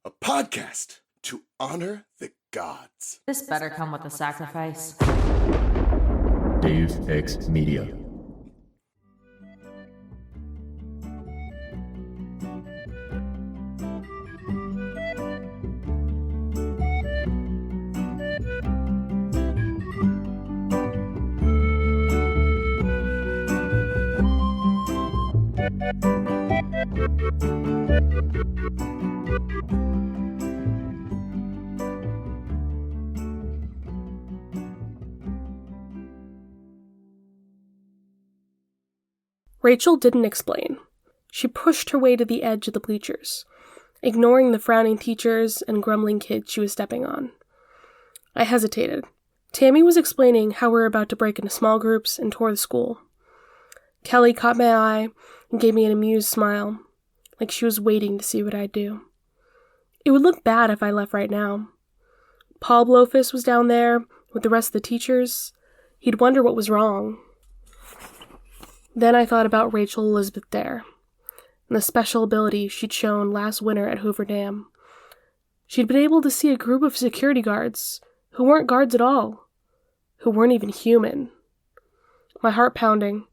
a podcast to honor the gods. This better come with a sacrifice. Dave X Media. Rachel didn't explain. She pushed her way to the edge of the bleachers, ignoring the frowning teachers and grumbling kids she was stepping on. I hesitated. Tammy was explaining how we were about to break into small groups and tour the school. Kelly caught my eye and gave me an amused smile, like she was waiting to see what I'd do. It would look bad if I left right now. Paul Blowfist was down there with the rest of the teachers. He'd wonder what was wrong. Then I thought about Rachel Elizabeth Dare, and the special ability she'd shown last winter at Hoover Dam. She'd been able to see a group of security guards who weren't guards at all, who weren't even human. My heart pounding,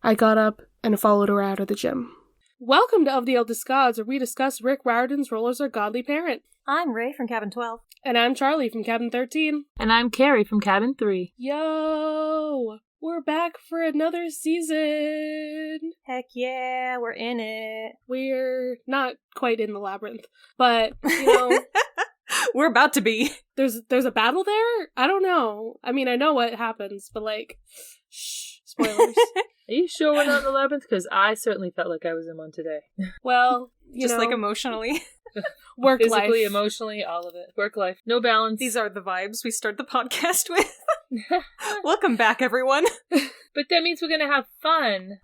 I got up and followed her out of the gym. Welcome to Of the Eldest Gods, where we discuss Rick Riordan's role as our godly parent. I'm Ray from Cabin 12. And I'm Charlie from Cabin 13. And I'm Carrie from Cabin 3. Yo! We're back for another season! Heck yeah, we're in it. We're not quite in the Labyrinth, but, you know... We're about to be. There's a battle there? I don't know. I mean, I know what happens, but shh, spoilers. Are you sure we're not in the Labyrinth? Because I certainly felt like I was in one today. Well, just emotionally. Work life. Physically, emotionally, all of it. Work life. No balance. These are the vibes we start the podcast with. Welcome back, everyone. But that means we're gonna have fun.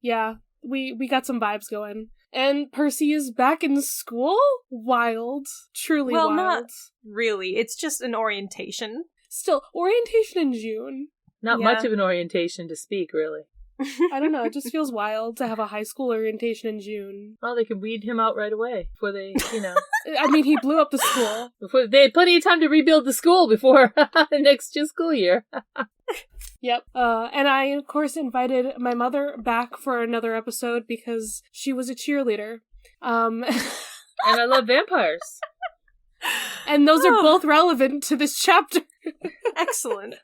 Yeah. We got some vibes going. And Percy is back in school? Wild. Truly wild. Well, not really. It's just an orientation. Still, orientation in June. Not much of an orientation to speak, really. I don't know, it just feels wild to have a high school orientation in June. Well, they could weed him out right away before they, I mean, he blew up the school. Before they had plenty of time to rebuild the school before the next school year. Yep. And I, of course, invited my mother back for another episode because she was a cheerleader. And I love vampires. And those are both relevant to this chapter. Excellent.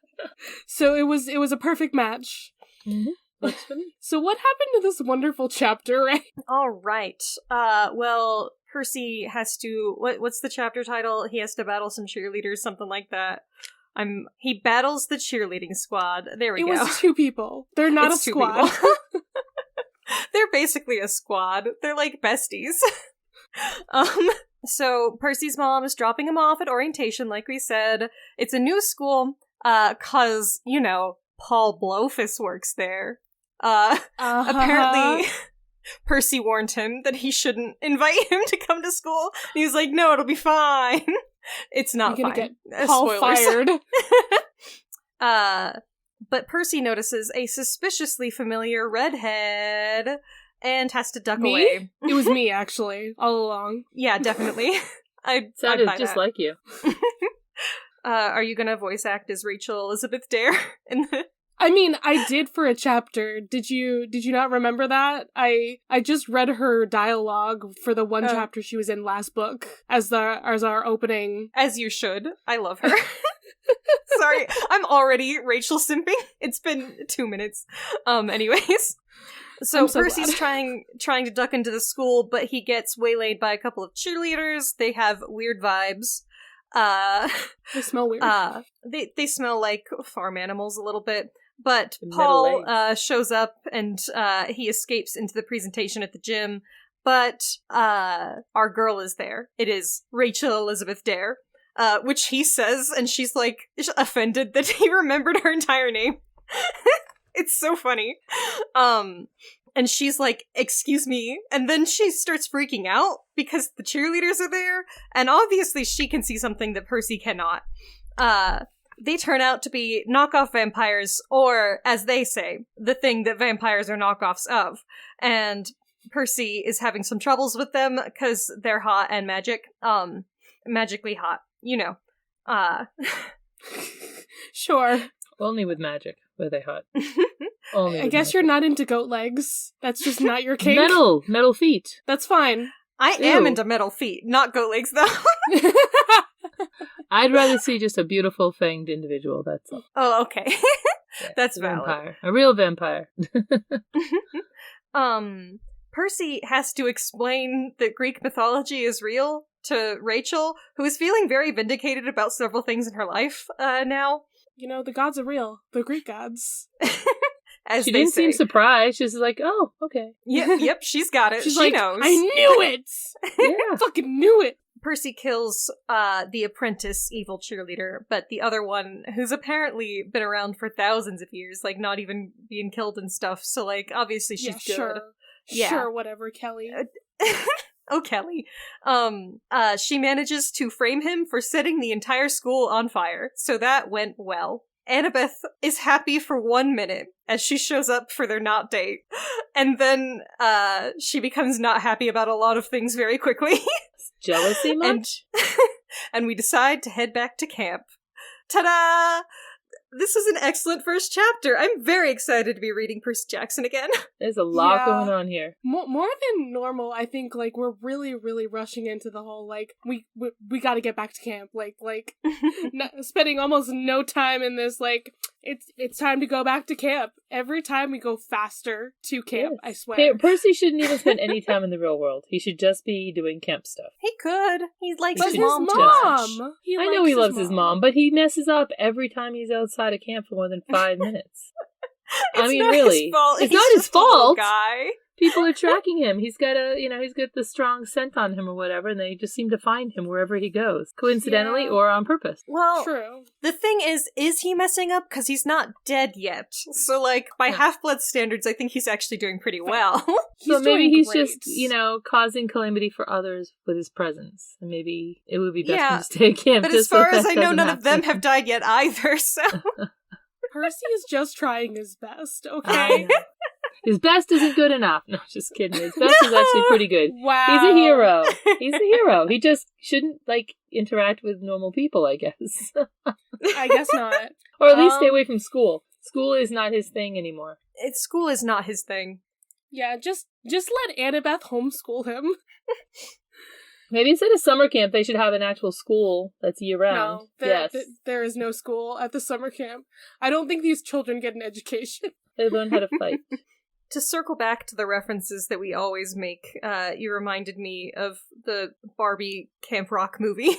So it was a perfect match. Mm-hmm. So what happened to this wonderful chapter, right? All right. Well, Percy has to... What's the chapter title? He has to battle some cheerleaders, something like that. He battles the cheerleading squad. There we go. It was two people. They're not a squad. They're basically a squad. They're like besties. So Percy's mom is dropping him off at orientation, like we said. It's a new school, 'cause, Paul Blowfist works there. Apparently, Percy warned him that he shouldn't invite him to come to school. And he was like, no, it'll be fine. It's not You're fine. Gonna get Paul fired. But Percy notices a suspiciously familiar redhead and has to duck me? away. It was me, actually, all along. Yeah, definitely. I sounded just like you. Are you gonna voice act as Rachel Elizabeth Dare? I mean, I did for a chapter. Did you not remember that? I just read her dialogue for the one chapter she was in last book as our opening. As you should. I love her. Sorry, I'm already Rachel simping. It's been 2 minutes. Anyways. So Percy's trying to duck into the school, but he gets waylaid by a couple of cheerleaders. They have weird vibes. They smell weird. They smell like farm animals a little bit. But Paul shows up and he escapes into the presentation at the gym. But our girl is there. It is Rachel Elizabeth Dare, which he says, and she's like offended that he remembered her entire name. It's so funny. And she's like, excuse me. And then she starts freaking out because the cheerleaders are there. And obviously she can see something that Percy cannot. They turn out to be knockoff vampires, or, as they say, the thing that vampires are knockoffs of. And Percy is having some troubles with them because they're hot and magically hot. You know. Sure. Only with magic were they hot. Only I guess magic. you're not into goat legs. That's just not your kink. Metal feet. That's fine. I am into metal feet, not goat legs, though. I'd rather see just a beautiful fanged individual, that's all. Oh, okay. Yeah, That's a valid. vampire. A real vampire. Percy has to explain that Greek mythology is real to Rachel, who is feeling very vindicated about several things in her life now. You know, the gods are real. The Greek gods. As She they didn't say. seem surprised. She's like, oh, okay. Yep, she's got it. She's She like, knows. I knew it! Yeah. I fucking knew it! Percy kills the apprentice evil cheerleader, but the other one, who's apparently been around for thousands of years, like not even being killed and stuff, so like obviously she's good. Sure. Yeah. Sure, whatever, Kelly. Oh, Kelly. She manages to frame him for setting the entire school on fire, so that went well. Annabeth is happy for 1 minute as she shows up for their not date, and then she becomes not happy about a lot of things very quickly. Jealousy much? And we decide to head back to camp. Ta-da! This was an excellent first chapter. I'm very excited to be reading Percy Jackson again. There's a lot Yeah. going on here. More than normal, I think, like, we're really, really rushing into the whole, like, we gotta get back to camp. Like, spending almost no time in this, like, it's time to go back to camp. Every time we go faster to camp, Yes. I swear. Percy shouldn't even spend any time in the real world. He should just be doing camp stuff. He could. He likes But his his mom too mom! much. I know he loves his mom, but he messes up every time he's outside of camp for more than 5 minutes. I mean, not really. his fault. It's He's not his just a little fault. guy. People are tracking him. He's got the strong scent on him or whatever, and they just seem to find him wherever he goes, coincidentally Yeah. or on purpose. Well, True. the thing is he messing up? Because he's not dead yet. So, like, by Yeah. Half-Blood standards, I think he's actually doing pretty well. So maybe doing he's great. just, causing calamity for others with his presence. And maybe it would be best Yeah, for him to stay at camp. But just as far so as that I know, doesn't none of them happen. have died yet either, so... Percy is just trying his best, I okay? know. His best isn't good enough. No, just kidding. His best is actually pretty good. Wow. He's a hero. He's a hero. He just shouldn't, interact with normal people, I guess. I guess not. Or at least stay away from school. School is not his thing anymore. School is not his thing. Yeah, just let Annabeth homeschool him. Maybe instead of summer camp, they should have an actual school that's year-round. No, Yes. there is no school at the summer camp. I don't think these children get an education. They learn how to fight. To circle back to the references that we always make, you reminded me of the Barbie Camp Rock movie.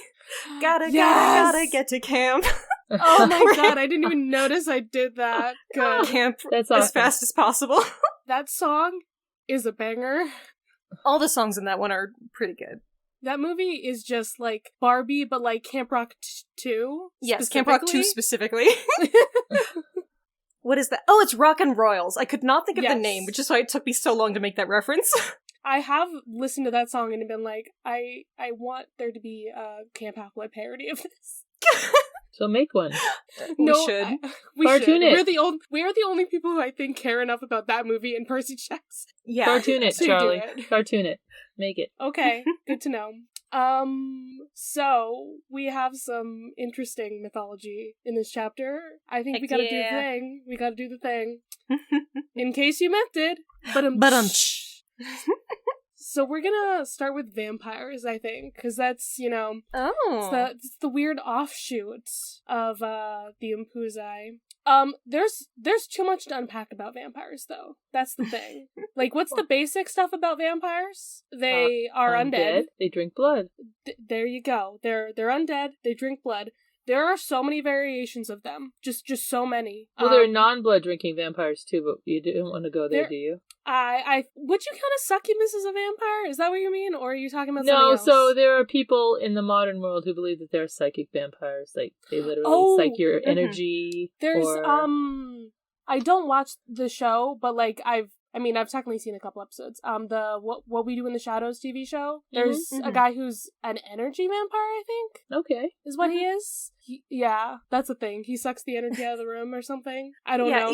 gotta get to camp. Oh my god, I didn't even notice I did that. Good. Camp That's as awesome. fast as possible. That song is a banger. All the songs in that one are pretty good. That movie is just like Barbie, but like Camp Rock 2. Yes, Camp Rock 2 specifically. What is that? Oh, it's Rock and Royals. I could not think of the Yes. name, which is why it took me so long to make that reference. I have listened to that song and been like, I want there to be a Camp Half-Blood parody of this. So make one. We should. We Cartoon should. it. We are the only people who I think care enough about that movie and Percy Jackson. Yeah. Cartoon it, So you do Charlie. it. Cartoon it. Make it. Okay, good to know. So we have some interesting mythology in this chapter. I think Heck we gotta do the yeah. thing. We gotta do the thing. In case you missed it. But So we're gonna start with vampires, I think, because that's, Oh. it's the weird offshoot of the Umpuzai. There's too much to unpack about vampires, though. That's the thing. Like, what's the basic stuff about vampires? They are undead. They drink blood. There you go. They're undead. They drink blood. There are so many variations of them. Just so many. Well, there are non-blood drinking vampires too, but you didn't want to go there, there- do you? Would you count a succubus as a vampire? Is that what you mean, or are you talking about No, something else? so there are people in the modern world who believe that they're psychic vampires. Like, they literally Oh, psych your energy. There's or... I don't watch the show, but like I've I mean, I've technically seen a couple episodes. The What We Do in the Shadows TV show. There's a guy who's an energy vampire, I think. Okay. Is what he is. Yeah, that's a thing. He sucks the energy out of the room or something. I don't know.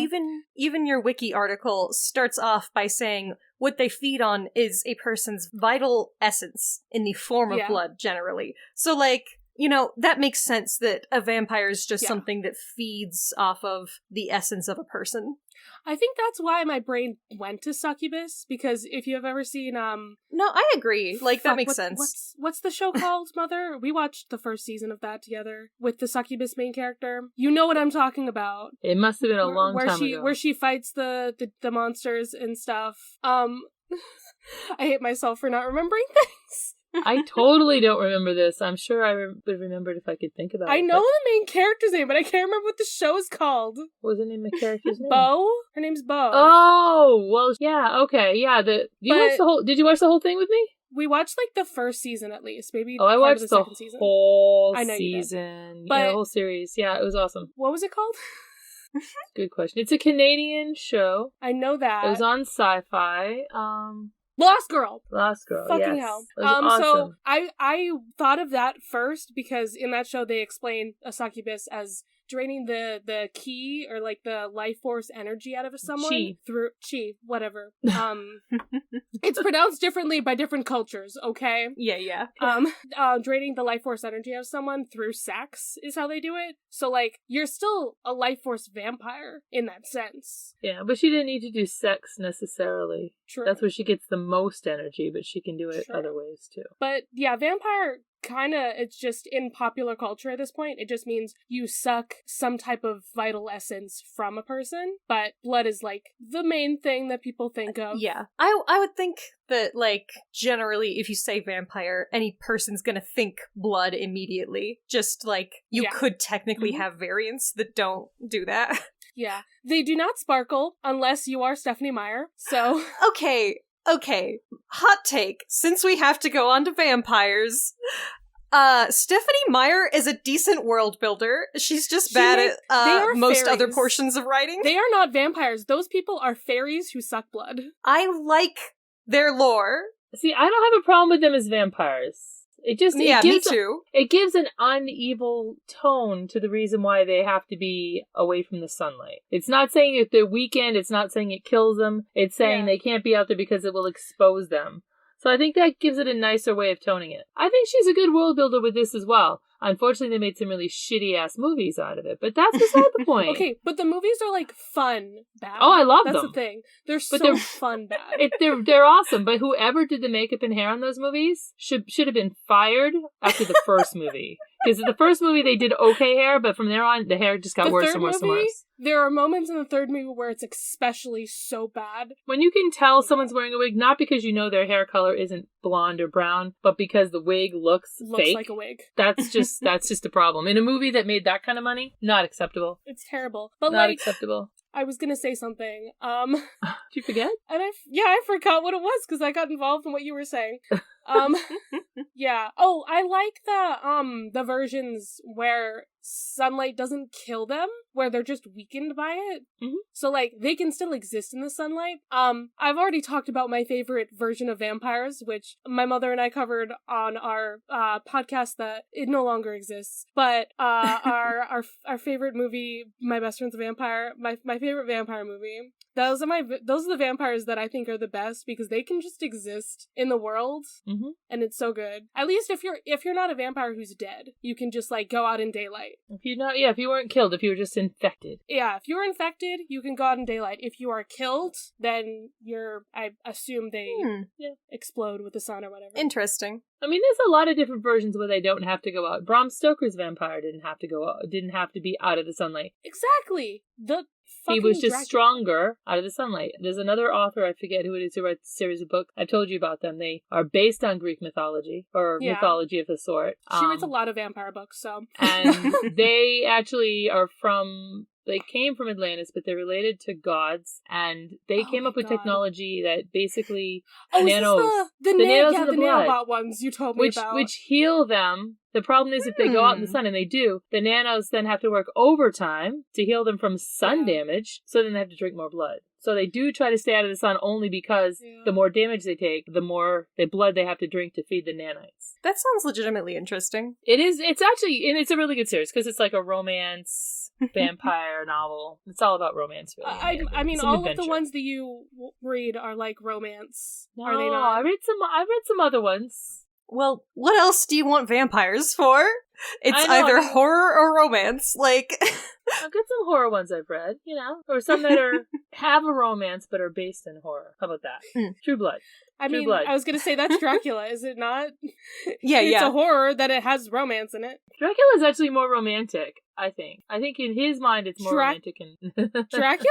Even your wiki article starts off by saying what they feed on is a person's vital essence in the form of blood, generally. So, like, you know, that makes sense that a vampire is just something that feeds off of the essence of a person. I think that's why my brain went to succubus, because if you have ever seen No, I agree. Like, that makes sense. What's the show called, Mother? We watched the first season of that together with the succubus main character. You know what I'm talking about. It must have been a long time ago. Where she fights the monsters and stuff. I hate myself for not remembering things. I totally don't remember this. I'm sure I would remember it if I could think about it. I know the main character's name, but I can't remember what the show is called. What was the name of the character's name? Bo? Her name's Bo. Oh, well, yeah, okay, yeah. Did you watch the whole thing with me? We watched, like, the first season, at least. Maybe I watched the second season. whole I know season. But the whole series. Yeah, it was awesome. What was it called? Good question. It's a Canadian show. I know that. It was on Sci-Fi. Lost Girl. yes. Fucking hell. Awesome. So I thought of that first because in that show they explain a succubus as draining the ki or like the life force energy out of someone through chi, whatever. It's pronounced differently by different cultures, okay? Yeah. Draining the life force energy out of someone through sex is how they do it. So like you're still a life force vampire in that sense. Yeah, but she didn't need to do sex necessarily. True. That's where she gets the most energy, but she can do it other ways too. But yeah, vampire it's just in popular culture at this point. It just means you suck some type of vital essence from a person, but blood is like the main thing that people think of. Yeah. I would think that, like, generally if you say vampire, any person's gonna think blood immediately. Just like you could technically have variants that don't do that. Yeah. They do not sparkle unless you are Stephanie Meyer. So Okay, hot take. Since we have to go on to vampires, Stephanie Meyer is a decent world builder. She's just bad at most fairies. Other portions of writing. They are not vampires. Those people are fairies who suck blood. I like their lore. See, I don't have a problem with them as vampires. It gives me too. It gives an unevil tone to the reason why they have to be away from the sunlight. It's not saying if they're weakened, it's not saying it kills them, it's saying they can't be out there because it will expose them. So I think that gives it a nicer way of toning it. I think she's a good world builder with this as well. Unfortunately, they made some really shitty-ass movies out of it, but that's beside the point. Okay, but the movies are, like, fun bad. Oh, I love them. That's the thing. They're fun bad. They're awesome, but whoever did the makeup and hair on those movies should have been fired after the first movie. Because in the first movie, they did okay hair, but from there on, the hair just got worse and worse and worse. There are moments in the third movie where it's especially so bad. When you can tell someone's wearing a wig, not because you know their hair color isn't blonde or brown, but because the wig looks fake. Like a wig. That's just a problem. In a movie that made that kind of money, not acceptable. It's terrible. But not acceptable. I was gonna say something. Did you forget? And I forgot what it was because I got involved in what you were saying. Yeah. Oh, I like the versions where sunlight doesn't kill them, where they're just weakened by it. Mm-hmm. So, like, they can still exist in the sunlight. I've already talked about my favorite version of vampires, which my mother and I covered on our podcast that it no longer exists. But our favorite movie, My Best Friend's a Vampire, my favorite vampire movie. Those are the vampires that I think are the best because they can just exist in the world, and it's so good. At least if you're not a vampire who's dead, you can just like go out in daylight. If you weren't killed, if you were just infected. Yeah, if you were infected, you can go out in daylight. If you are killed, then I assume they explode with the sun or whatever. Interesting. I mean, there's a lot of different versions where they don't have to go out. Bram Stoker's vampire didn't have to be out of the sunlight. Exactly. He was just Dracula. Stronger out of the sunlight. There's another author, I forget who it is, who writes a series of books. I've told you about them. They are based on Greek mythology, or mythology of the sort. She writes a lot of vampire books, so. And they actually are they came from Atlantis, but they're related to gods, and they came up with technology that basically nanos. The nanos in the blood. nanobot ones you told me about. Which heal them. The problem is if they go out in the sun, and they do, the nanos then have to work overtime to heal them from sun damage, so then they have to drink more blood. So they do try to stay out of the sun only because the more damage they take, the more the blood they have to drink to feed the nanites. That sounds legitimately interesting. It is. It's actually, and it's a really good series because it's like a romance vampire novel. It's all about romance, really. I mean, some all adventure. of the ones that you read are like romance. No, Are they not? I've read some other ones. Well, what else do you want vampires for? It's I know, either I mean- horror or romance. Like, I've got some horror ones I've read, or some that are have a romance but are based in horror. How about that? True Blood. I True mean, Blood. I was gonna say that's Dracula, is it not? yeah, It's a horror that it has romance in it. Dracula is actually more romantic, I think. I think in his mind it's more romantic. Dracula?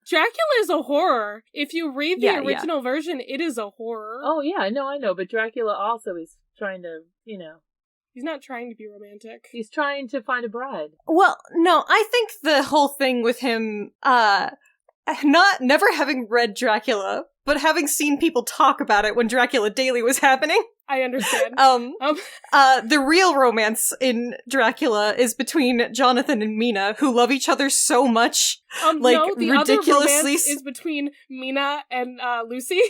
Dracula is a horror. If you read the original version, it is a horror. Oh, yeah, no, I know. But Dracula also is trying to, He's not trying to be romantic. he's trying to find a bride. Well, no, I think the whole thing with him, never having read Dracula, but having seen people talk about it when Dracula Daily was happening. I understand. The real romance in Dracula is between Jonathan and Mina, who love each other so much. No, the other ridiculously romance is between Mina and Lucy.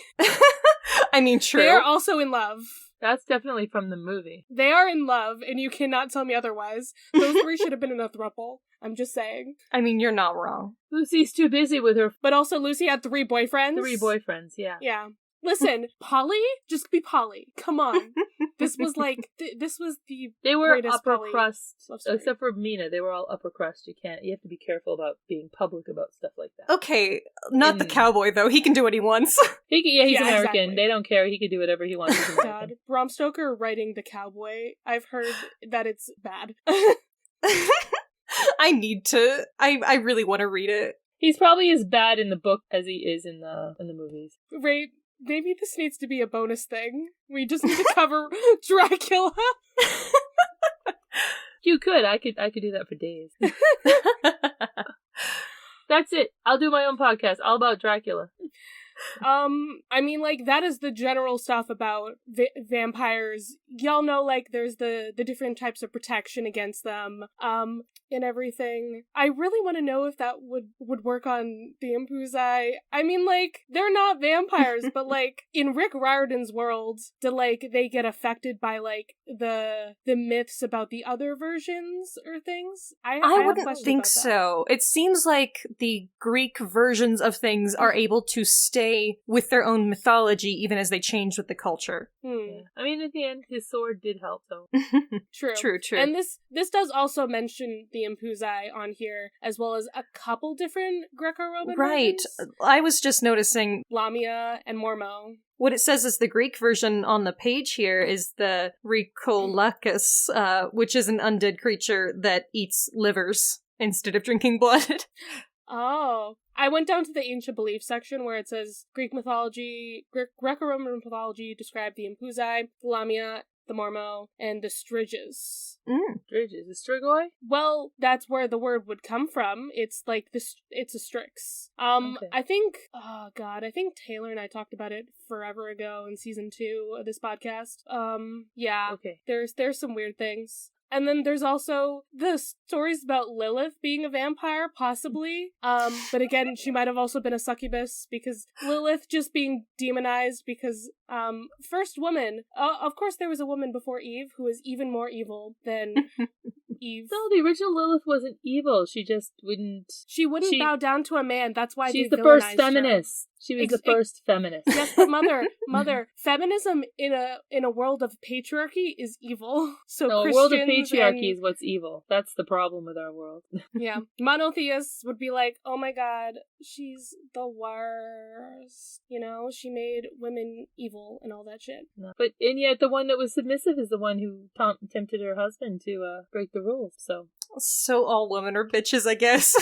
I mean, true. They are also in love. That's definitely from the movie. They are in love, and you cannot tell me otherwise. Those three should have been in a throuple. I'm just saying. I mean, you're not wrong. Lucy's too busy with her But also, Lucy had 3 boyfriends. 3 boyfriends, yeah. Yeah. Listen, Polly? Just be Polly. Come on. This was like, this was the They were greatest upper Polly crust, love story. except for Mina. They were all upper crust. You have to be careful about being public about stuff like that. Okay, not the cowboy, though. He can do what he wants. He's Yeah, American. exactly. They don't care. He can do whatever he wants. He's American. God. Bram Stoker writing The Cowboy, I've heard that it's bad. I really want to read it. He's probably as bad in the book as he is in the movies. Right, maybe this needs to be a bonus thing. We just need to cover Dracula. You could. I could do that for days. That's it. I'll do my own podcast all about Dracula. I mean, like, that is the general stuff about vampires. Y'all know, like, there's the different types of protection against them, and everything. I really want to know if that would work on the Impuzai. I mean, like, they're not vampires, but, like, in Rick Riordan's world, do, like, they get affected by, like, the myths about the other versions or things? I have wouldn't questions think about that. so. It seems like the Greek versions of things are able to stay with their own mythology even as they change with the culture. Yeah. I mean, at the end, his sword did help, though. True. True. And this does also mention the Impuzai on here, as well as a couple different Greco-Roman Right. versions. I was just noticing Lamia and Mormo. what it says is the Greek version on the page here is the Rhicolacus, which is an undead creature that eats livers instead of drinking blood. Oh. I went down to the ancient belief section where it says Greek mythology, Greco-Roman mythology described the Impuzai, the Lamia, the Mormo, and the Striges. Striges? The Strigoi? Well, that's where the word would come from. It's like this. It's a Strix. Okay. I think. Oh God, I think Taylor and I talked about it forever ago in season 2 of this podcast. Yeah. Okay. There's some weird things. And then there's also the stories about Lilith being a vampire, possibly. But again, she might have also been a succubus, because Lilith just being demonized because, first woman. Of course there was a woman before Eve who was even more evil than Eve. No, the original Lilith wasn't evil. She just wouldn't... She wouldn't bow down to a man, that's why she's they the first villainized feminist. She was the first feminist. Yes, but mother, feminism in a world of patriarchy is evil. So No, a Christians world of patriarchy is what's evil. That's the problem with our world. yeah, monotheists would be like, oh my god, she's the worst. You know, she made women evil and all that shit. No. And yet the one that was submissive is the one who tempted her husband to break the rules, so... So all women are bitches, I guess.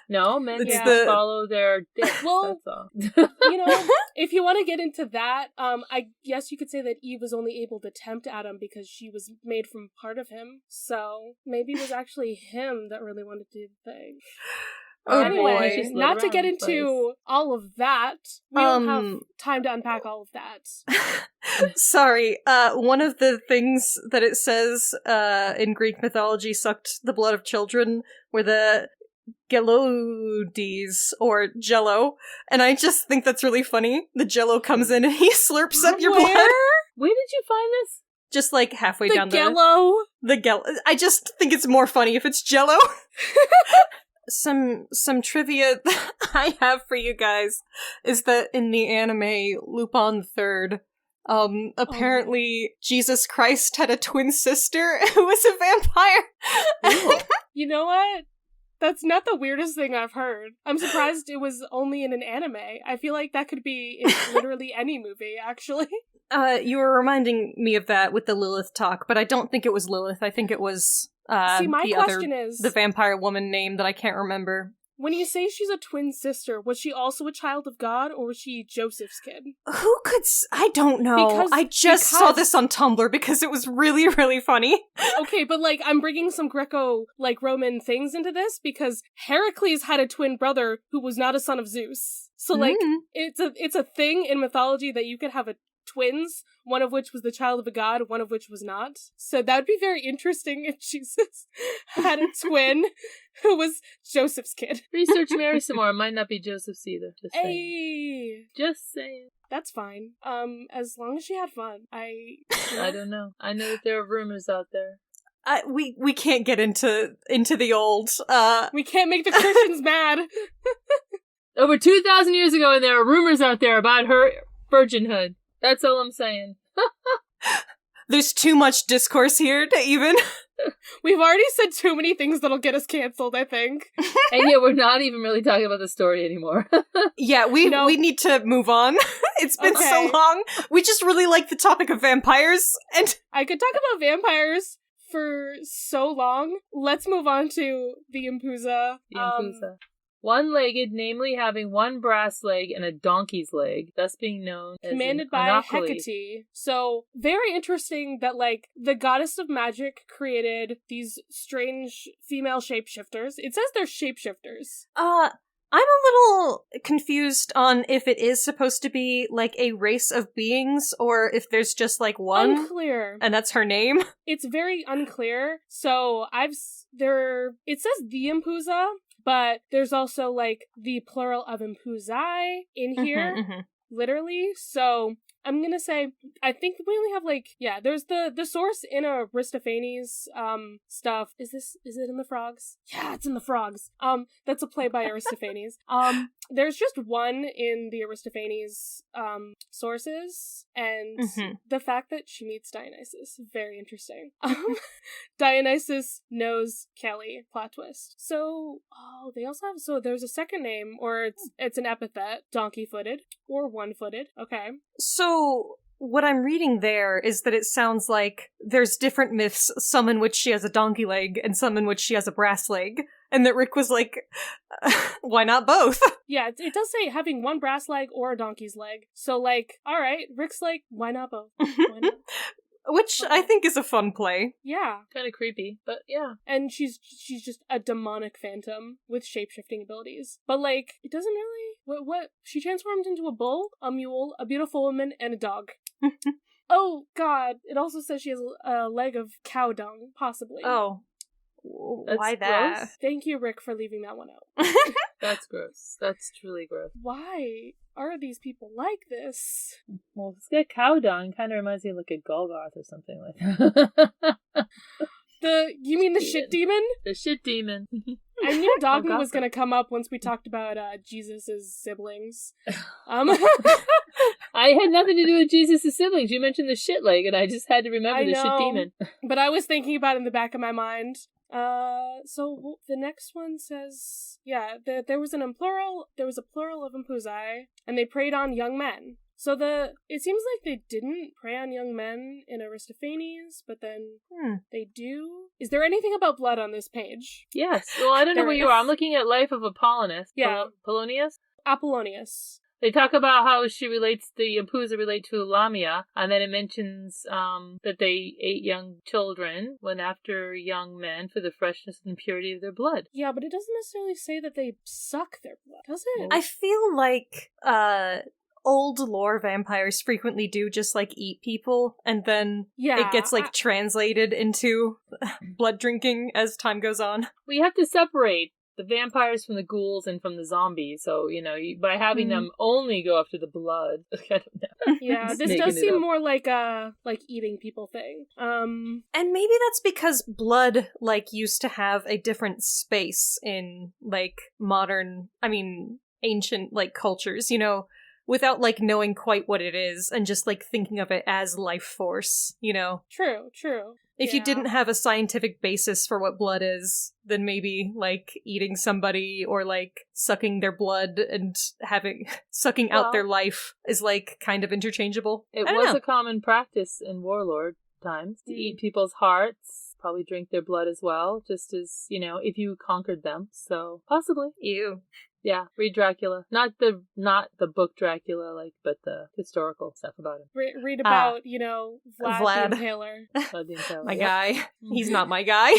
No, men It's just follow their dicks, Well, that's all. You know, if you want to get into that, I guess you could say that Eve was only able to tempt Adam because she was made from part of him. So maybe it was actually him that really wanted to do the thing. Oh, Anyway, boy. not to get into all of that. We don't have time to unpack all of that. Sorry, one of the things that it says in Greek mythology sucked the blood of children were the Gelodies, or Jello, and I just think that's really funny. The Jello comes in and he slurps up your blood. Where did you find this? Just like halfway The down Gello. the Gello. I just think it's more funny if it's Jello. Some trivia that I have for you guys is that in the anime Lupin III, apparently Jesus Christ had a twin sister who was a vampire. You know what? That's not the weirdest thing I've heard. I'm surprised it was only in an anime. I feel like that could be in literally any movie, actually. You were reminding me of that with the Lilith talk, but I don't think it was Lilith. I think it was See, my question is, the vampire woman name that I can't remember. when you say she's a twin sister, was she also a child of God, or was she Joseph's kid? Who could... I don't know. I just saw this on Tumblr because it was really, really funny. Okay, but, like, I'm bringing some Greco, like, Roman things into this because Heracles had a twin brother who was not a son of Zeus. So, like, it's a thing in mythology that you could have twins, one of which was the child of a god, one of which was not. So that would be very interesting if Jesus had a twin who was Joseph's kid. Research Mary some more. It might not be Joseph's either. Just saying. Hey! Just saying. That's fine. As long as she had fun. I don't know. I know that there are rumors out there. We can't get into the old... We can't make the Christians mad! Over 2,000 years ago, and there are rumors out there about her virginhood. That's all I'm saying. There's too much discourse here to even... We've already said too many things that'll get us canceled, I think. And yet we're not even really talking about the story anymore. Yeah, we need to move on. It's been so long. We just really like the topic of vampires, and... I could talk about vampires for so long. Let's move on to the Yakuza. The Yakuza. One-legged, namely having one brass leg and a donkey's leg, thus being known as commanded by Hecate. So, very interesting that, like, the goddess of magic created these strange female shapeshifters. It says they're shapeshifters. I'm a little confused on if it is supposed to be, like, a race of beings, or if there's just, like, one. Unclear. And that's her name. It's very unclear. So, it says the Yakuza, but there's also, like, the plural of impuzai in here, literally. So I'm gonna say, I think we only have, like, there's the source in Aristophanes stuff. Is it in the Frogs? Yeah, it's in the Frogs. That's a play by Aristophanes. There's just one in the Aristophanes sources, and the fact that she meets Dionysus, very interesting. Dionysus knows Kelly, plot twist. So, they also have, so there's a second name, or it's an epithet, donkey-footed, or one-footed, okay. So, what I'm reading there is that it sounds like there's different myths, some in which she has a donkey leg, and some in which she has a brass leg, and that Rick was like, why not both? Yeah, it does say having one brass leg or a donkey's leg. So, like, alright, Rick's like, why not both? Why not? Which I think is a fun play. Yeah. Kind of creepy, but yeah. And she's just a demonic phantom with shape-shifting abilities. But, like, it doesn't really... What? She transforms into a bull, a mule, a beautiful woman, and a dog. Oh, God. It also says she has a leg of cow dung, possibly. Oh. That's why that? Gross. Thank you, Rick, for leaving that one out. That's gross. That's truly gross. Why are these people like this? Well, it's got cow dung. Kind of reminds me of like a Golgoth or something like that. You mean the shit demon? The shit demon. I knew Dogma was going to come up once we talked about Jesus' siblings. I had nothing to do with Jesus' siblings. You mentioned the shit leg, and I just had to remember the shit demon. But I was thinking about it in the back of my mind. So the next one says, there was a plural of impuzai, and they preyed on young men. So it seems like they didn't prey on young men in Aristophanes, but then they do. Is there anything about blood on this page? Yes. Well, I don't know where you are. I'm looking at Life of Apollonius. Yeah. Polonius? Apollonius. They talk about how the Yakuza relate to Lamia, and then it mentions that they ate young children, went after young men for the freshness and purity of their blood. Yeah, but it doesn't necessarily say that they suck their blood, does it? I feel like old lore vampires frequently do just, like, eat people, and then it gets, like, translated into blood drinking as time goes on. We have to separate the vampires from the ghouls and from the zombies. So, by having them only go after the blood, I don't know. Yeah, this does seem more like a eating people thing. And maybe that's because blood used to have a different space in ancient cultures, without knowing quite what it is and just thinking of it as life force, True. If you didn't have a scientific basis for what blood is, then maybe eating somebody or sucking their blood and sucking out their life is kind of interchangeable. It was a common practice in warlord times to eat people's hearts, probably drink their blood as well, just as, if you conquered them. So possibly. Ew. Yeah, read Dracula. Not the book Dracula, but the historical stuff about him. Read about, Vlad the Impaler. Vlad the Impaler. My guy. He's not my guy.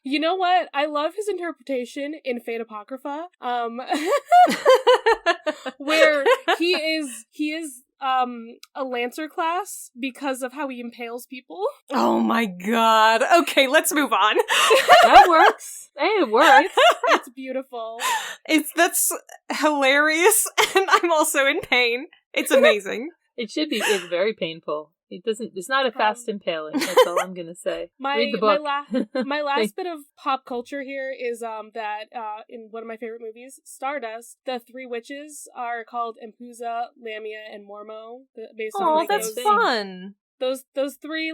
You know what? I love his interpretation in Fate Apocrypha, where he is a Lancer class because of how he impales people. Oh my god. Okay, let's move on. That works. Hey, it works. It's beautiful. That's hilarious, and I'm also in pain. It's amazing. It should be. It's very painful. It's not a fast impaling. That's all I'm gonna say. Read the book. My last bit of pop culture here is that in one of my favorite movies, Stardust, the three witches are called Empusa, Lamia, and Mormo. Based on that's fun. Those three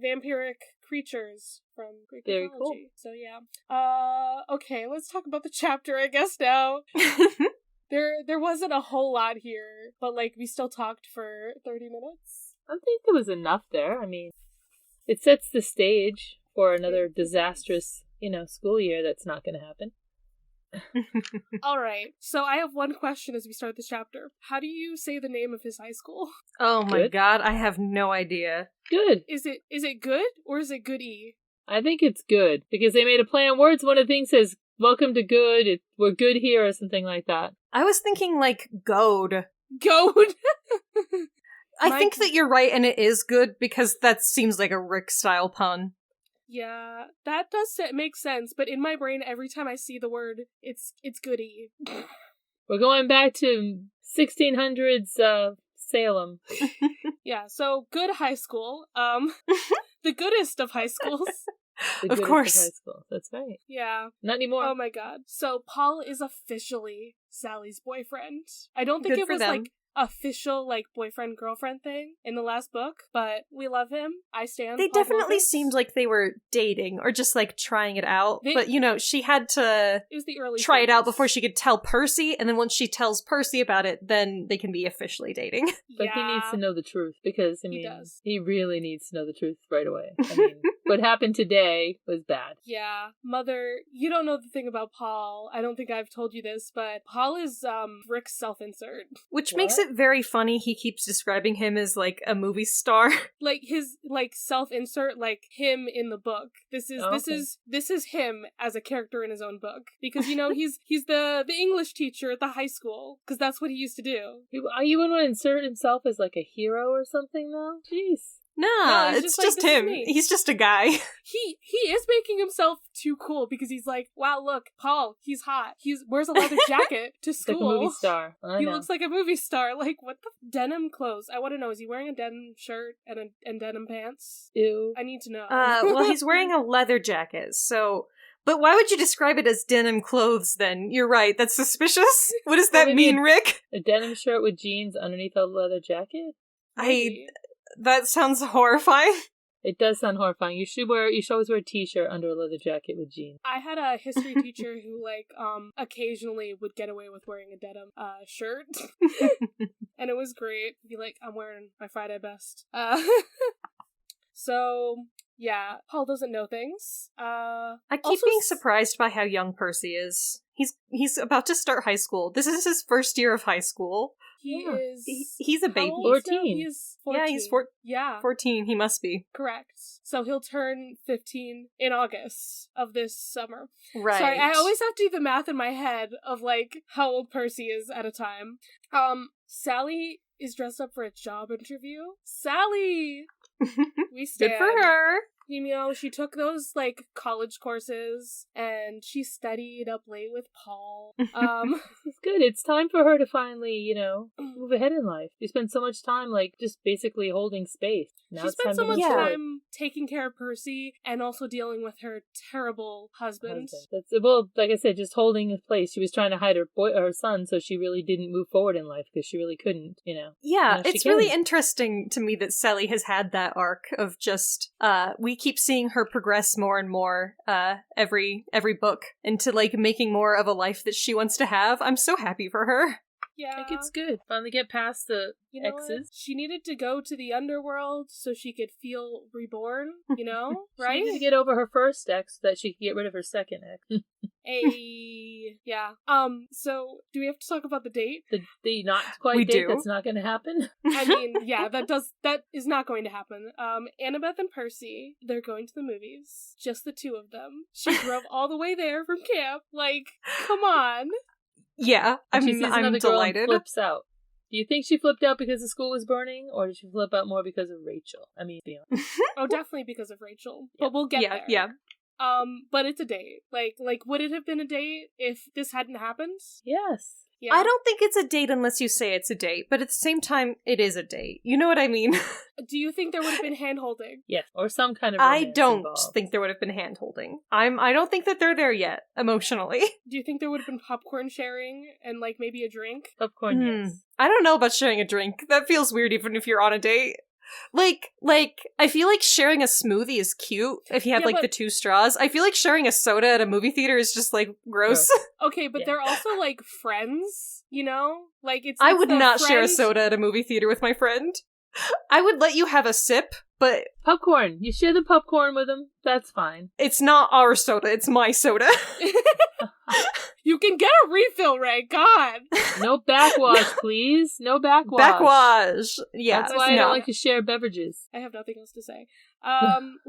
vampiric creatures from Greek Very mythology. cool. So yeah. Okay, let's talk about the chapter, I guess now. There wasn't a whole lot here, but we still talked for 30 minutes. I think there was enough there. I mean, it sets the stage for another disastrous, school year that's not going to happen. All right. So I have one question as we start this chapter. How do you say the name of his high school? Oh my god, I have no idea. Good. Is it good or is it goody? I think it's good because they made a play on words. One of the things says, "Welcome to good. We're good here," or something like that. I was thinking goad. Goad. I think that you're right, and it is good because that seems like a Rick-style pun. Yeah, that does make sense, but in my brain, every time I see the word, it's goody. We're going back to 1600s Salem. Yeah, so good high school. The goodest of high schools. Of course. High school. That's right. Yeah. Not anymore. Oh my god. So Paul is officially Sally's boyfriend. I don't think Good it for was them. Official boyfriend-girlfriend thing in the last book, but we love him. I stand. They Paul definitely Wilkins. seemed like they were dating or just trying it out. They- But she had to It was the early try it out stages. before she could tell Percy, and then once she tells Percy about it, then they can be officially dating. But he needs to know the truth because, He does. he really needs to know the truth right away. What happened today was bad. Yeah. Mother, you don't know the thing about Paul. I don't think I've told you this, but Paul is Rick's self-insert. Which makes it very funny he keeps describing him as a movie star. His self-insert him in the book. This is him as a character in his own book. Because he's the English teacher at the high school. Because that's what he used to do. You wouldn't want to insert himself as a hero or something though? Jeez. Nah, No, it's just him. He's just a guy. He is making himself too cool because he's wow, look, Paul, he's hot. He wears a leather jacket to school. Like a movie star. He looks like a movie star. What the denim clothes? I want to know, is he wearing a denim shirt and denim pants? Ew. I need to know. Well, he's wearing a leather jacket, so... But why would you describe it as denim clothes, then? You're right, that's suspicious. What does that mean, Rick? A denim shirt with jeans underneath a leather jacket? That sounds horrifying. It does sound horrifying. You should always wear a t-shirt under a leather jacket with jeans. I had a history teacher who occasionally would get away with wearing a denim shirt. And it was great. Be I'm wearing my Friday best. So yeah, Paul doesn't know things. I keep being surprised by how young Percy is. He's about to start high school. This is his first year of high school. He's a baby. 14. He's 14. Yeah, he's 14. He must be. Correct. So he'll turn 15 in August of this summer. Right. Sorry, I always have to do the math in my head of how old Percy is at a time. Sally is dressed up for a job interview. Sally! We stand. Good for her. You know, she took those, like, college courses, and she studied up late with Paul. It's good. It's time for her to finally, you know, move ahead in life. She spent so much time, like, just basically holding space. Now She it's spent time so to much move forward. time taking care of Percy and also dealing with her terrible husband. Well, like I said, just holding his place. She was trying to hide her son, so she really didn't move forward in life because she really couldn't, you know. Yeah, Now she it's can. really interesting to me that Sally has had that arc of just, we keep seeing her progress more and more, every book into, like, making more of a life that she wants to have. I'm so happy for her. Yeah. I think it's good. Finally get past the You know what? exes. She needed to go to the underworld so she could feel reborn, you know? She Right? needed to get over her first ex so that she could get rid of her second ex. Yeah. So, do we have to talk about the date? The not quite We date do. that's not going to happen. I mean, yeah, that is not going to happen. Annabeth and Percy, they're going to the movies. Just the two of them. She drove all the way there from camp. Like, come on. Yeah, And she sees I'm another girl and delighted. flips out. Do you think she flipped out because the school was burning, or did she flip out more because of Rachel? I mean, be honest. Oh, definitely because of Rachel. Yeah. But we'll get Yeah, there. yeah. But it's a date. Like, would it have been a date if this hadn't happened? Yes. Yeah. I don't think it's a date unless you say it's a date, but at the same time, it is a date. You know what I mean? Do you think there would have been hand-holding? Yes. Or some kind of I romance don't involved. think there would have been hand-holding. I don't think that they're there yet, emotionally. Do you think there would have been popcorn sharing and, like, maybe a drink? Popcorn, yes. I don't know about sharing a drink. That feels weird even if you're on a date. Like, I feel like sharing a smoothie is cute if you have, Yeah, like, but- the two straws. I feel like sharing a soda at a movie theater is just, like, gross. Okay, but Yeah. they're also, like, friends, you know? Like, it's I it's would the not share a friend- soda at a movie theater with my friend. I would let you have a sip, but Popcorn. You share the popcorn with them. That's fine. it's not our soda, it's my soda. You can get a refill, Ray. God. No backwash, please. No backwash. Backwash. Yeah, That's why I no. don't like to share beverages. I have nothing else to say.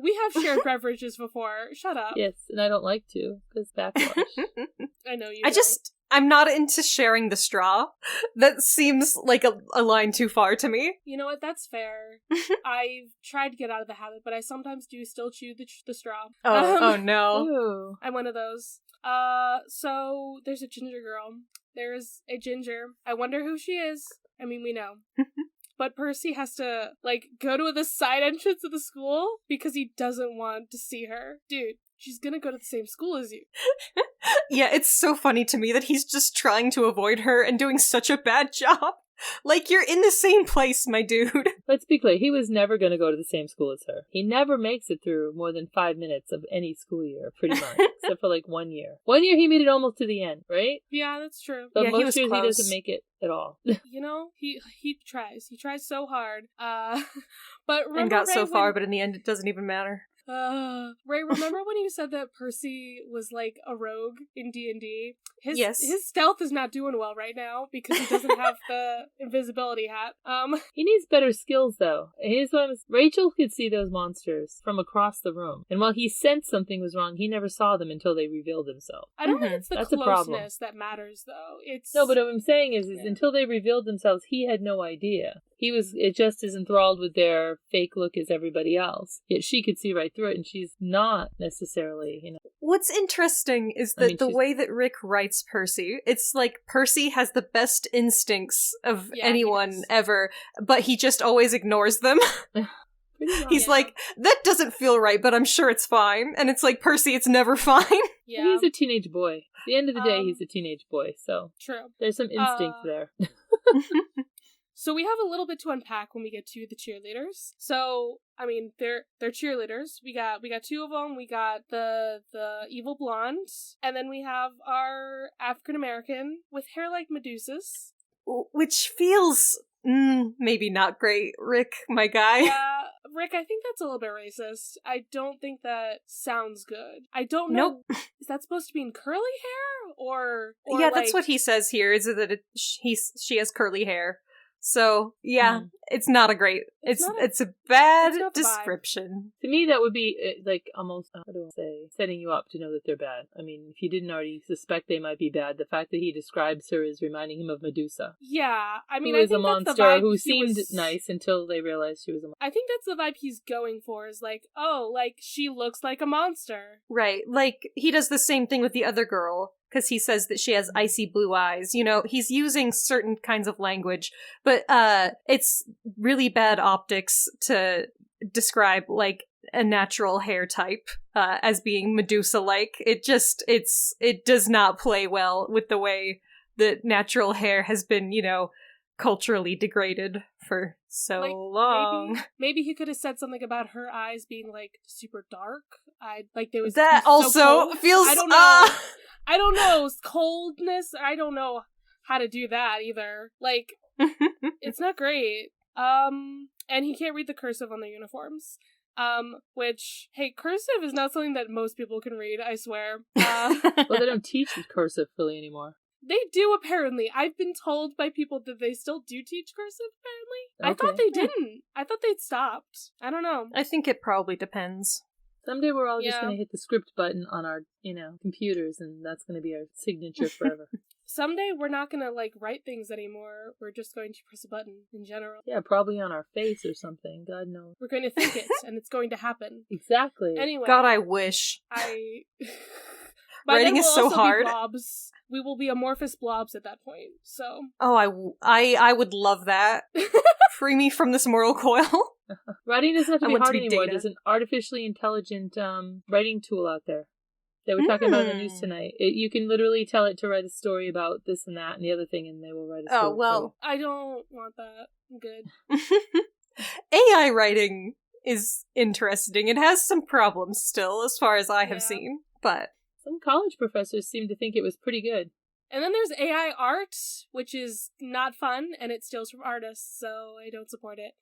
We have shared beverages before. Shut up. Yes, and I don't like to, because backwash. I know you. I'm not into sharing the straw. That seems like a line too far to me. You know what? That's fair. I've tried to get out of the habit, but I sometimes do still chew the straw. Oh no. Ooh. I'm one of those. So there's a ginger girl. There's a ginger. I wonder who she is. I mean, we know. But Percy has to, like, go to the side entrance of the school because he doesn't want to see her. Dude, she's gonna go to the same school as you. Yeah, it's so funny to me that he's just trying to avoid her and doing such a bad job. Like, you're in the same place, my dude. Let's be clear, he was never going to go to the same school as her. He never makes it through more than 5 minutes of any school year, pretty much, except for like 1 year. 1 year he made it almost to the end, right? Yeah, that's true. But Yeah, he most was years he close. doesn't make it at all. You know, he tries. He tries so hard. But remember, And got so Ray, far, but in the end it doesn't even matter. Ray, remember when you said that Percy was like a rogue in D&D? Yes. His stealth is not doing well right now because he doesn't have the invisibility hat. He needs better skills, though. Here's what Rachel could see those monsters from across the room. And while he sensed something was wrong, he never saw them until they revealed themselves. I don't think it's the That's a problem. closeness that matters, though. It's No, but what I'm saying is Yeah. until they revealed themselves, he had no idea. He was just as enthralled with their fake look as everybody else. Yet she could see right through it, and she's not necessarily, you know. What's interesting is that the she's- way that Rick writes Percy, it's like Percy has the best instincts of Yeah, he anyone does. ever, but he just always ignores them. Pretty much. He's like, that doesn't feel right, but I'm sure it's fine. And it's like, Percy, it's never fine. Yeah, He's a teenage boy. At the end of the day, he's a teenage boy, so true. there's some instinct there. So we have a little bit to unpack when we get to the cheerleaders. So, I mean, they're cheerleaders. We got two of them. We got the evil blonde, and then we have our African American with hair like Medusa's. Which feels, maybe not great. Rick, my guy. Yeah, Rick, I think that's a little bit racist. I don't think that sounds good. I don't know. Nope. Is that supposed to be in curly hair or Yeah, that's like- what he says here, is that she has curly hair. So, yeah, it's not a great... It's a bad description. To me, that would be, like, almost, how do I say, setting you up to know that they're bad. I mean, if you didn't already suspect they might be bad, the fact that he describes her as reminding him of Medusa. Yeah, I mean, who I is think a that's the monster vibe who he seemed was... nice until they realized she was a monster. I think that's the vibe he's going for, is like, oh, like, she looks like a monster. Right, like, he does the same thing with the other girl, because he says that she has icy blue eyes. You know, he's using certain kinds of language, but it's really bad optics to describe, like, a natural hair type as being Medusa-like. It does not play well with the way that natural hair has been, you know, culturally degraded for so long. Maybe he could have said something about her eyes being, like, super dark. There was that also so feels... I don't know. I don't know. Coldness. I don't know how to do that either. Like, it's not great. And he can't read the cursive on their uniforms. Which, hey, cursive is not something that most people can read, I swear. Well, they don't teach cursive really anymore. They do, apparently. I've been told by people that they still do teach cursive, apparently. Okay. I thought they didn't. I thought they'd stopped. I don't know. I think it probably depends. Someday we're all just going to hit the script button on our, computers, and that's going to be our signature forever. Someday we're not going to, like, write things anymore. We're just going to press a button in general. Yeah, probably on our face or something. God knows. We're going to think it, and it's going to happen. Exactly. Anyway. God, I wish. Writing is so hard. Blobs. We will be amorphous blobs at that point, so... Oh, I would love that. Free me from this mortal coil. Writing doesn't have to be hard anymore. There's an artificially intelligent writing tool out there. They were talking about in the news tonight. You can literally tell it to write a story about this and that and the other thing, and they will write a story. Oh, well. I don't want that. I'm good. AI writing is interesting. It has some problems still, as far as I have seen, but... Some college professors seem to think it was pretty good. And then there's AI art, which is not fun, and it steals from artists, so I don't support it.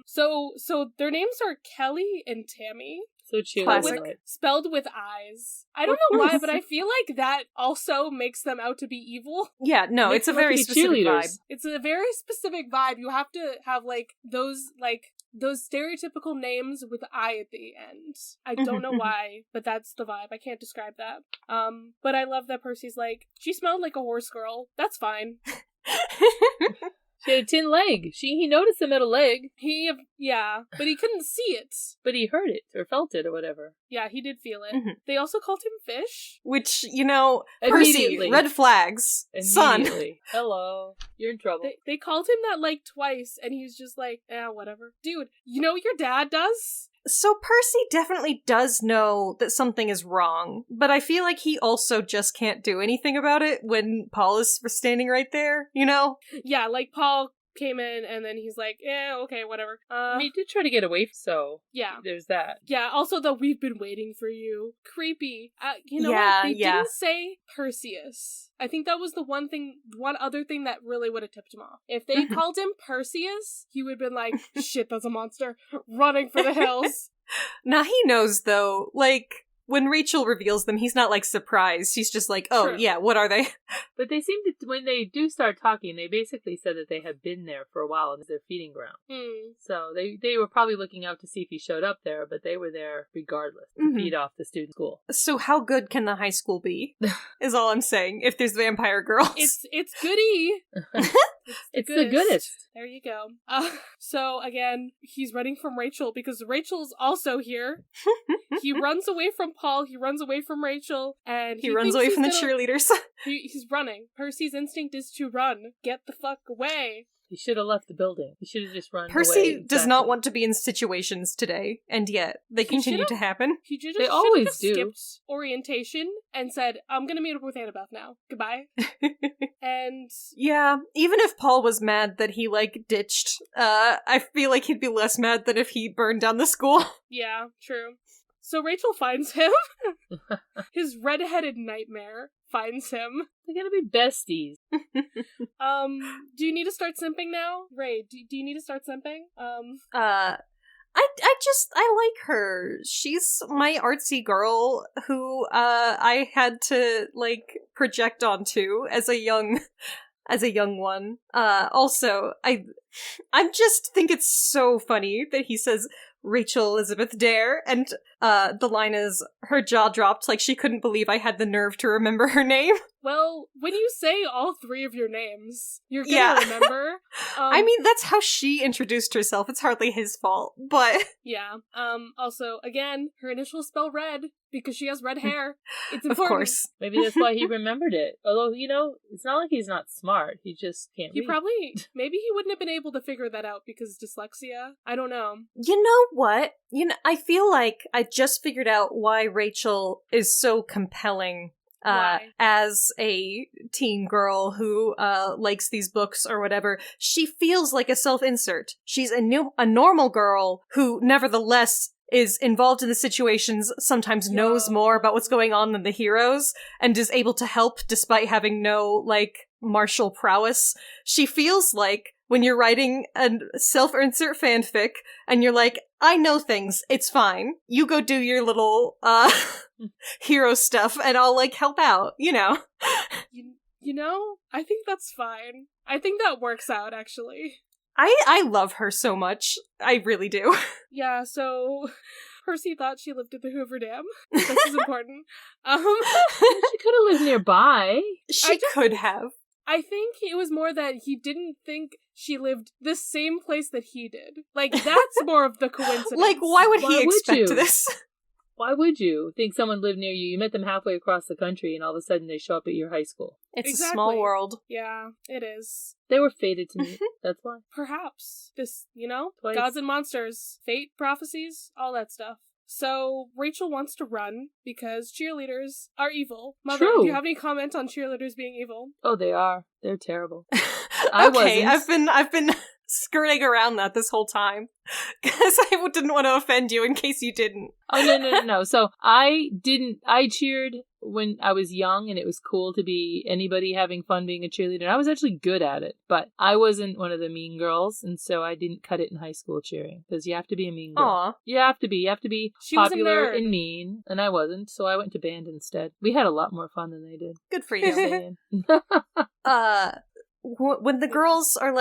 So their names are Kelly and Tammy. So cheerleading, right? Spelled with eyes. I don't know why, but I feel like that also makes them out to be evil. Yeah, no, it's a very specific vibe. It's a very specific vibe. You have to have, those stereotypical names with I at the end. I don't know why, but that's the vibe. I can't describe that. But I love that Percy's like, she smelled like a horse girl. That's fine. She had a tin leg. He noticed the metal leg. But he couldn't see it. But he heard it, or felt it, or whatever. Yeah, he did feel it. They also called him Fish. Which, Percy, red flags. Son. Hello. You're in trouble. They called him that, twice, and he was just like, whatever. Dude, you know what your dad does? So Percy definitely does know that something is wrong, but I feel like he also just can't do anything about it when Paul is standing right there, Yeah, Paul came in and then he's like, okay, whatever. He did try to get away, so yeah, there's that. Yeah, also the we've been waiting for you. Creepy. What? They didn't say Perseus. I think that was the one other thing that really would have tipped him off. If they called him Perseus, he would have been like, shit, that's a monster, running for the hills. Now he knows, though, when Rachel reveals them, he's not, surprised. He's just like, oh, True. Yeah, what are they? But they seem to, when they do start talking, they basically said that they have been there for a while and it's their feeding ground. So they were probably looking out to see if he showed up there, but they were there regardless to feed off the student school. So how good can the high school be, is all I'm saying, if there's vampire girls? It's goody. It's the goodest. There you go. So again, he's running from Rachel because Rachel's also here. He runs away from Paul, he runs away from Rachel, and he runs away from the cheerleaders. He's running. Percy's instinct is to run. Get the fuck away. He should have left the building. He should have just run away. Percy does not want to be in situations today, and yet they continue to happen. They always do. Skipped orientation and said, I'm gonna meet up with Annabeth now. Goodbye. And... yeah, even if Paul was mad that he, ditched, I feel like he'd be less mad than if he burned down the school. Yeah, true. So Rachel finds him. His red-headed nightmare finds him. They're gonna be besties. Do you need to start simping now? Ray, do you need to start simping? I like her. She's my artsy girl who, I had to, project onto as a young as a young one. Also, I just think it's so funny that he says Rachel Elizabeth Dare, and the line is, her jaw dropped like she couldn't believe I had the nerve to remember her name. Well, when you say all three of your names, you're gonna remember. I mean, that's how she introduced herself. It's hardly his fault, but... Yeah. Also, again, her initials spell red, because she has red hair. It's important. Of course. Maybe that's why he remembered it. Although, it's not like he's not smart. He just can't read. Maybe he wouldn't have been able to figure that out because dyslexia. I don't know. You know what? I feel like I just figured out why Rachel is so compelling as a teen girl who likes these books or whatever. She feels like a self-insert. She's a normal girl who nevertheless is involved in the situations, sometimes knows more about what's going on than the heroes, and is able to help despite having no, martial prowess. She feels like when you're writing a self-insert fanfic, and you're like, I know things, it's fine. You go do your little, hero stuff, and I'll, help out, I think that's fine. I think that works out, actually. I love her so much. I really do. Yeah, so Percy thought she lived at the Hoover Dam. This is important. She could have lived nearby. She could have. I think it was more that he didn't think she lived the same place that he did. That's more of the coincidence. Why would he expect this? Why would you think someone lived near you? You met them halfway across the country, and all of a sudden they show up at your high school. It's a small world. Yeah, it is. They were fated to meet. That's why. Perhaps. This, Twice. Gods and monsters, fate, prophecies, all that stuff. So, Rachel wants to run because cheerleaders are evil. Mother, True. do you have any comment on cheerleaders being evil? Oh, they are. They're terrible. Okay, I've been skirting around that this whole time because I didn't want to offend you in case you didn't. Oh, no. So I cheered when I was young, and it was cool to be anybody having fun being a cheerleader. And I was actually good at it, but I wasn't one of the mean girls, and so I didn't cut it in high school cheering, because you have to be a mean girl. Aw. You have to be She was a popular nerd. and mean, and I wasn't, so I went to band instead. We had a lot more fun than they did. Good for you. When the girls are,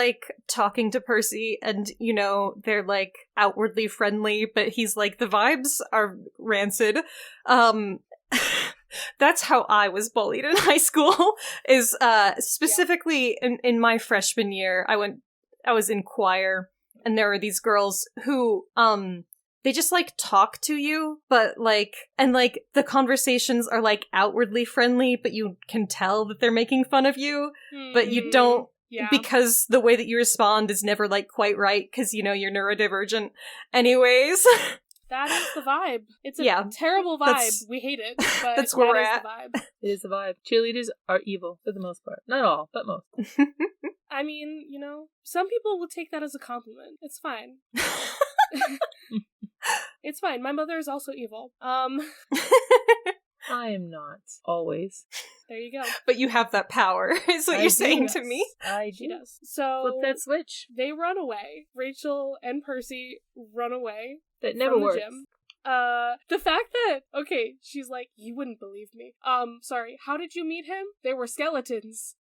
talking to Percy and, they're, outwardly friendly, but he's the vibes are rancid, that's how I was bullied in high school, is, specifically in my freshman year, I was in choir, and there were these girls who, they just, talk to you, but, the conversations are, outwardly friendly, but you can tell that they're making fun of you, but you don't, because the way that you respond is never, quite right, because, you're neurodivergent. Anyways. That is the vibe. It's a terrible vibe. We hate it, but that's where we're at. The vibe. It is the vibe. Cheerleaders are evil, for the most part. Not all, but most. I mean, some people will take that as a compliment. It's fine. It's fine. My mother is also evil. I am not. Always. There you go. But you have that power, is what you're saying to me. I do. She does. So flip that switch. They run away. Rachel and Percy run away. That never from works. The gym. The fact that, okay, she's like, you wouldn't believe me. Sorry, how did you meet him? There were skeletons.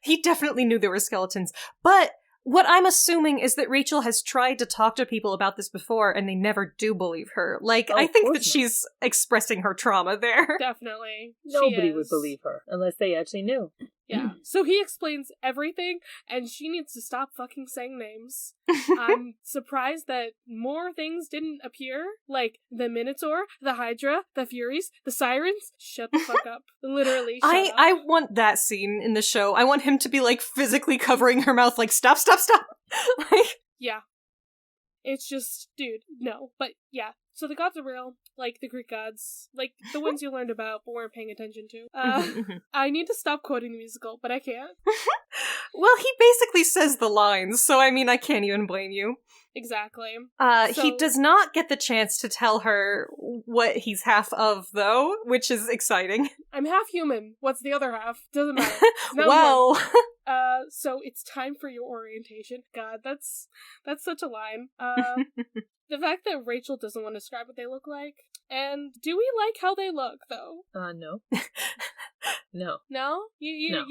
He definitely knew there were skeletons. But what I'm assuming is that Rachel has tried to talk to people about this before, and they never do believe her. I think that she's expressing her trauma there. Definitely. Nobody would believe her, unless they actually knew. Yeah. So he explains everything, and she needs to stop fucking saying names. I'm surprised that more things didn't appear, like the Minotaur, the Hydra, the Furies, the Sirens. Shut the fuck up. Literally, shut up. I want that scene in the show. I want him to be, physically covering her mouth, stop, stop, stop! Yeah. It's just, dude, no. But, yeah. So the gods are real, the Greek gods, the ones you learned about but weren't paying attention to. I need to stop quoting the musical, but I can't. Well, he basically says the lines, so I can't even blame you. Exactly. He does not get the chance to tell her what he's half of, though, which is exciting. I'm half human. What's the other half? Doesn't matter. Well... So it's time for your orientation. God, that's such a line. The fact that Rachel doesn't want to describe what they look like. And do we like how they look, though? No. No. No? No.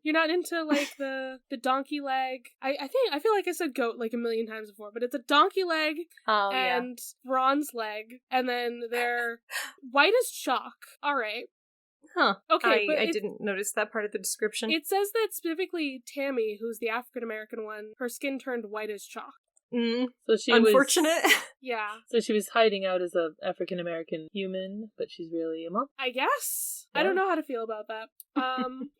You're not into like the donkey leg. I feel like I said goat like a million times before, but it's a donkey leg and bronze leg, and then they're white as chalk. All right. Huh. Okay, but I didn't notice that part of the description. It says that specifically Tammy, who's the African American one, her skin turned white as chalk. So she unfortunate. Yeah. So she was hiding out as a African American human, but she's really a monk. I guess. Yeah. I don't know how to feel about that.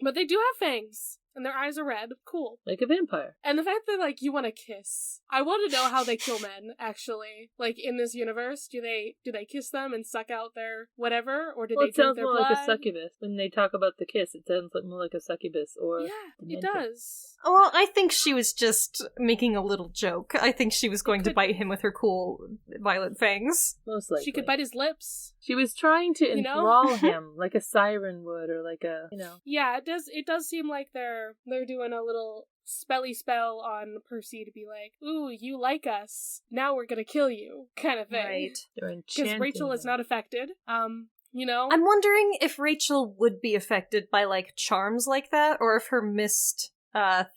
But they do have fangs. And their eyes are red. Cool. Like a vampire. And the fact that, like, you want to kiss. I want to know how they kill men, actually. Like, in this universe, do they kiss them and suck out their whatever? Or do they drink their blood? It sounds more like a succubus. When they talk about the kiss, it sounds more like a succubus or... Yeah, it does. Well, I think she was just making a little joke. I think she was going to bite him with her cool violet fangs. Most likely. She could bite his lips. She was trying to enthrall him, like a siren would, or like a, Yeah, it does seem like they're doing a little spelly spell on Percy to be like, ooh, you like us, now we're gonna kill you, kind of thing. Right. Because Rachel is not affected. I'm wondering if Rachel would be affected by, like, charms like that, or if her mist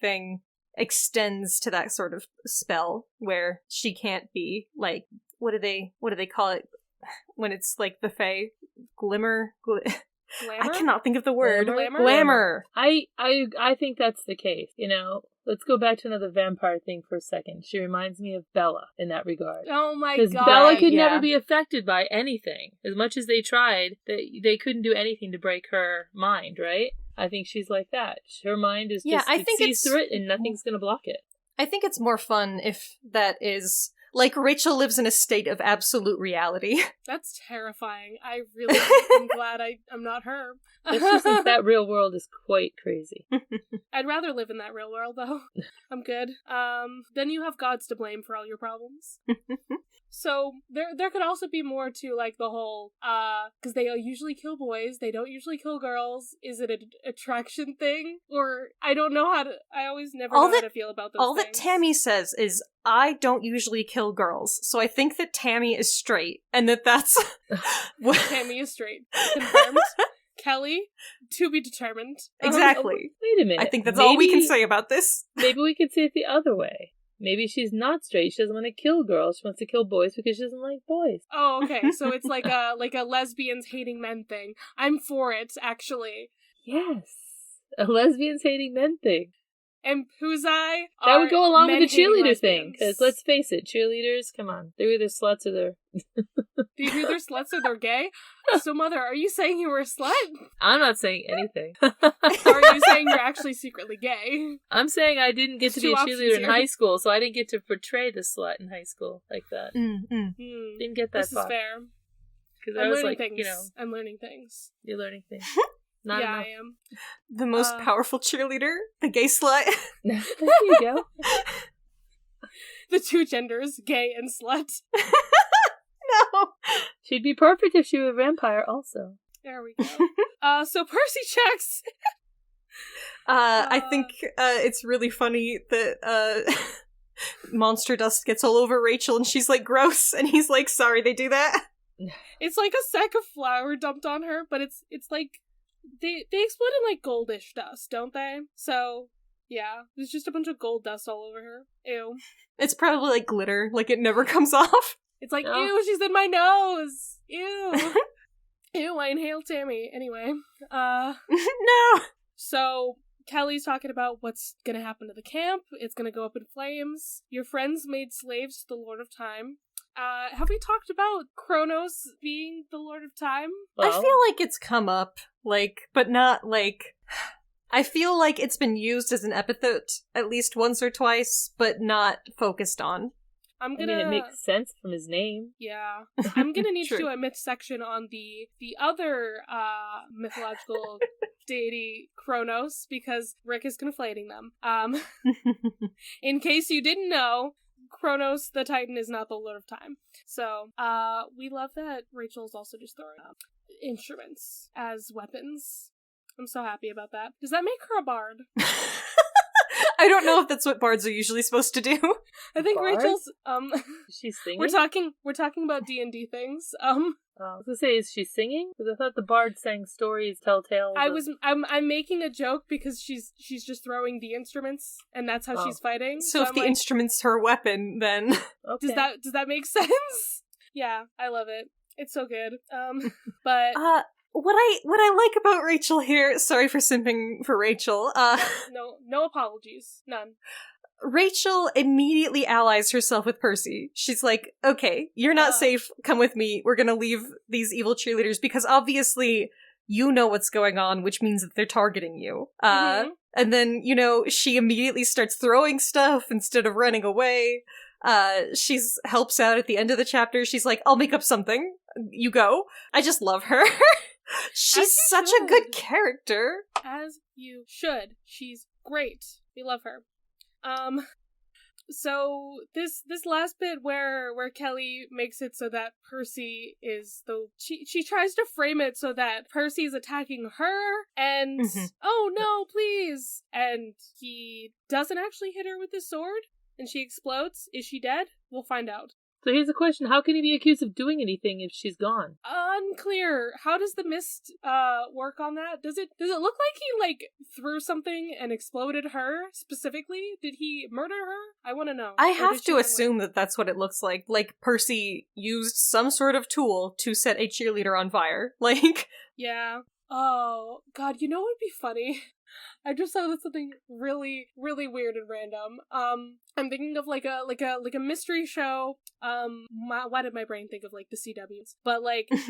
thing extends to that sort of spell where she can't be, like, what do they call it when it's like the Fae? Glamour? I cannot think of the word. Glamour. I think that's the case. Let's go back to another vampire thing for a second. She reminds me of Bella in that regard. Oh my god. Because Bella could never be affected by anything. As much as they tried, they couldn't do anything to break her mind, right? I think she's like that. Her mind is just, it sees through it and nothing's going to block it. I think it's more fun if that is... Like, Rachel lives in a state of absolute reality. That's terrifying. I really am glad I'm not her. Especially since that real world is quite crazy. I'd rather live in that real world, though. I'm good. Then you have gods to blame for all your problems. So, there could also be more to, like, the whole, because they usually kill boys, they don't usually kill girls. Is it an attraction thing? Or, I don't know I always never know how to feel about those all things. That Tammy says is, I don't usually kill girls, so I think that Tammy is straight, and that's... Tammy is straight. Confirmed. Kelly, to be determined. Exactly. Wait a minute. I think that's all we can say about this. Maybe we could say it the other way. Maybe she's not straight. She doesn't want to kill girls. She wants to kill boys because she doesn't like boys. Oh, okay. So it's like a lesbians hating men thing. I'm for it, actually. Yes. A lesbians hating men thing. And Puzai that would go along with the cheerleader thing. lesbians. Because let's face it, cheerleaders, come on. They're either sluts or they're... They're either sluts or they're gay? So, Mother, are you saying you were a slut? I'm not saying anything. Or are you saying you're actually secretly gay? I'm saying I didn't get to be a cheerleader in high school, so I didn't get to portray the slut in high school like that. Didn't get that far. This is fair. Because I was like, I'm learning things. You're learning things. Not yeah, enough. I am. The most powerful cheerleader, the gay slut. There you go. The two genders, gay and slut. No. She'd be perfect if she were a vampire also. There we go. So Percy checks. I think it's really funny that monster dust gets all over Rachel and she's like, gross, and he's like, sorry, they do that? It's like a sack of flour dumped on her, but it's like they explode in like goldish dust, don't they? So yeah, there's just a bunch of gold dust all over her. Ew. It's probably like glitter, like it never comes off. It's like, ew, she's in my nose. Ew. Ew, I inhaled Tammy. Anyway. No. So Kelly's talking about what's gonna happen to the camp. It's gonna go up in flames. Your friends made slaves to the Lord of Time. Have we talked about Kronos being the Lord of Time? Well, I feel like it's come up, like, but not, like... I feel like it's been used as an epithet at least once or twice, but not focused on. I mean, it makes sense from his name. Yeah. I'm gonna need to do a myth section on the other mythological deity Kronos, because Rick is conflating them. In case you didn't know, Kronos the Titan is not the Lord of Time. So, we love that Rachel's also just throwing up instruments as weapons. I'm so happy about that. Does that make her a bard? I don't know if that's what bards are usually supposed to do. I think Bard? Rachel's She's singing? We're talking about D&D things. I was gonna say, is she singing? Because I thought the bard sang stories, tell tales. I'm making a joke because she's just throwing the instruments, and that's how she's fighting. So if the instrument's her weapon, then okay. Does that make sense? Yeah, I love it. It's so good. But what I like about Rachel here, sorry for simping for Rachel. No apologies. None. Rachel immediately allies herself with Percy. She's like, okay, you're not safe. Come with me. We're gonna leave these evil cheerleaders because obviously you know what's going on, which means that they're targeting you. And then, she immediately starts throwing stuff instead of running away. She's helps out at the end of the chapter. She's like, I'll make up something. You go. I just love her. She's such a good character. As you should. She's great. We love her. So this last bit where Kelly makes it so that Percy is she tries to frame it so that Percy's attacking her and oh no, please. And he doesn't actually hit her with his sword and she explodes. Is she dead? We'll find out. So here's the question, how can he be accused of doing anything if she's gone? Unclear. How does the mist work on that? Does it look like he threw something and exploded her specifically? Did he murder her? I want to know. I have to assume that that's what it looks like. Like Percy used some sort of tool to set a cheerleader on fire. Yeah. Oh god, you know what would be funny? I just thought of something really, really weird and random. I'm thinking of like a mystery show. Why did my brain think of the CWs? But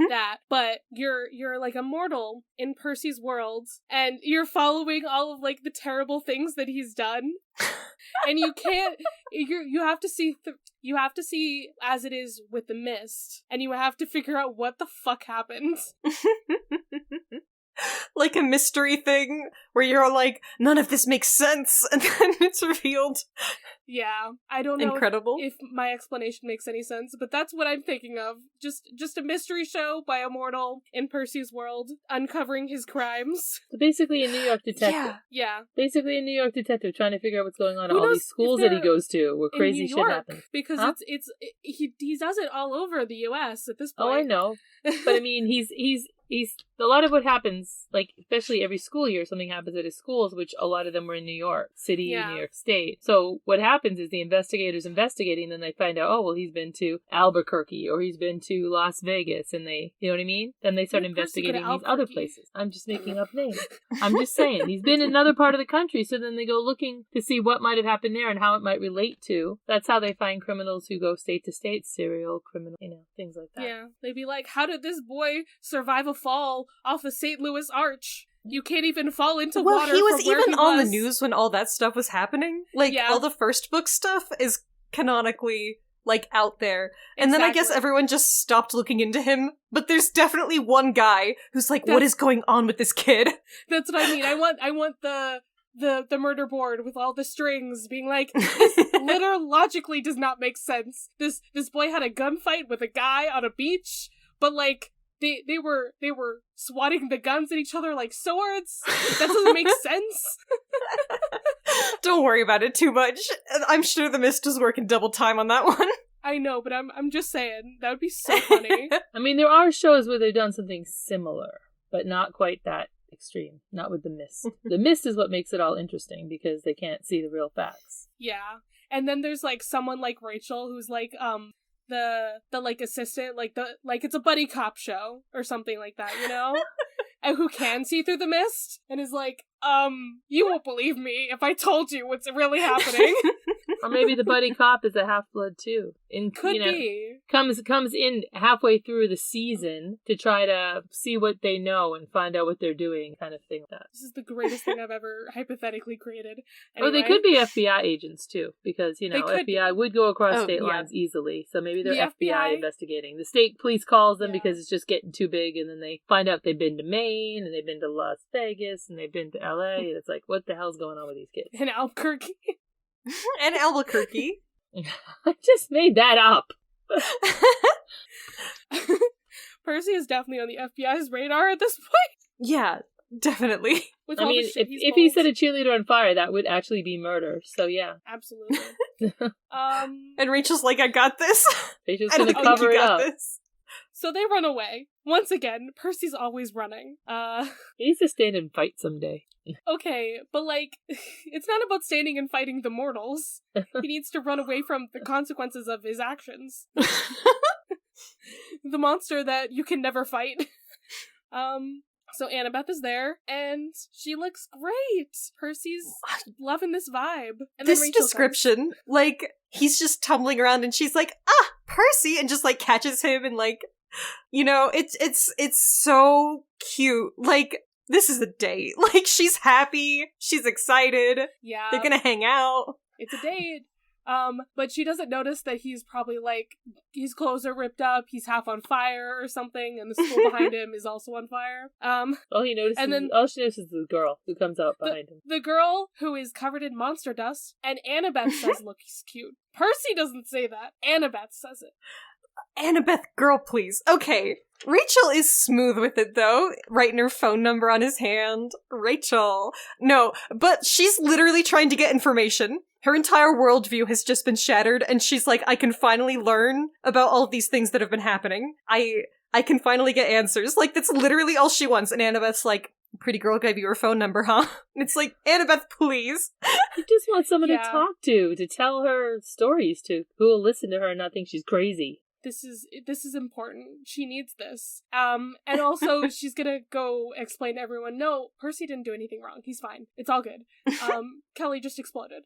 that. But you're like a mortal in Percy's world, and you're following all of the terrible things that he's done, and you can't. You have to see. You have to see as it is with the mist, and you have to figure out what the fuck happened. Like a mystery thing where you're like, none of this makes sense, and then it's revealed. Yeah, I don't know Incredible. If my explanation makes any sense, but that's what I'm thinking of. Just a mystery show by a mortal in Percy's world, uncovering his crimes. So basically a New York detective. Yeah. Basically a New York detective trying to figure out what's going on at all these schools that he goes to where crazy shit happens. Because he does it all over the US at this point. Oh, I know. But I mean, he's a lot of what happens, especially every school year, something happens at his schools, which a lot of them were in New York City, New York State. So what happens is the investigators investigating, then they find out, oh, well, he's been to Albuquerque or he's been to Las Vegas, and they, you know what I mean? Then they start investigating these other places. I'm just making up names. I'm just saying, he's been in another part of the country, so then they go looking to see what might have happened there and how it might relate to. That's how they find criminals who go state to state, serial criminal, things like that. Yeah, they'd be like, how did this boy survive a fall off the St. Louis Arch? You can't even fall into water. Well, he was even on the news when all that stuff was happening. All the first book stuff is canonically, out there. And then I guess everyone just stopped looking into him. But there's definitely one guy who's like, what is going on with this kid? That's what I mean. I want the murder board with all the strings being like, this logically does not make sense. This boy had a gunfight with a guy on a beach, but they were swatting the guns at each other like swords. That doesn't make sense. Don't worry about it too much. I'm sure the Mist is working double time on that one. I know, but I'm just saying, that would be so funny. I mean, there are shows where they've done something similar, but not quite that extreme. Not with the Mist. The Mist is what makes it all interesting because they can't see the real facts. Yeah. And then there's someone like Rachel who's the assistant, it's a buddy cop show or something like that, and who can see through the mist and is like, you won't believe me if I told you what's really happening. Or maybe the buddy cop is a half-blood too. Could be. Comes in halfway through the season to try to see what they know and find out what they're doing, kind of thing. This is the greatest thing I've ever hypothetically created. Anyway. Or they could be FBI agents too, because FBI would go across state lines easily. So maybe they're FBI investigating. The state police calls them because it's just getting too big, and then they find out they've been to Maine and they've been to Las Vegas and they've been to LA, and it's like, what the hell's going on with these kids? In Albuquerque. And Albuquerque. I just made that up. Percy is definitely on the FBI's radar at this point. Yeah, definitely. I mean, if he set a cheerleader on fire, that would actually be murder. So yeah, absolutely. And Rachel's like, I got this. Rachel's gonna cover it up. This. So they run away. Once again, Percy's always running. He needs to stand and fight someday. Okay, but like, it's not about standing and fighting the mortals. He needs to run away from the consequences of his actions. The monster that you can never fight. So Annabeth is there, and she looks great. Percy's loving this vibe. And this then Rachel description, like, he's just tumbling around and she's like, Percy, and just like catches him and like, you know, it's so cute. Like, this is a date. Like, she's happy, she's excited. Yeah. They're gonna hang out. It's a date. But she doesn't notice that he's probably like, his clothes are ripped up, he's half on fire or something, and the school behind him is also on fire. All she notices is the girl who comes out behind him. The girl who is covered in monster dust, and Annabeth says, look, he's cute. Percy doesn't say that. Annabeth says it. Annabeth, girl, please. Okay. Rachel is smooth with it, though, writing her phone number on his hand. Rachel. No, but she's literally trying to get information. Her entire worldview has just been shattered, and she's like, I can finally learn about all of these things that have been happening. I can finally get answers. Like, that's literally all she wants. And Annabeth's like, pretty girl gave you her phone number, huh? And it's like, Annabeth, please. She just wants someone to talk to tell her stories to, who will listen to her and not think she's crazy. This is important. She needs this. And also she's gonna go explain to everyone, no, Percy didn't do anything wrong. He's fine. It's all good. Kelly just exploded.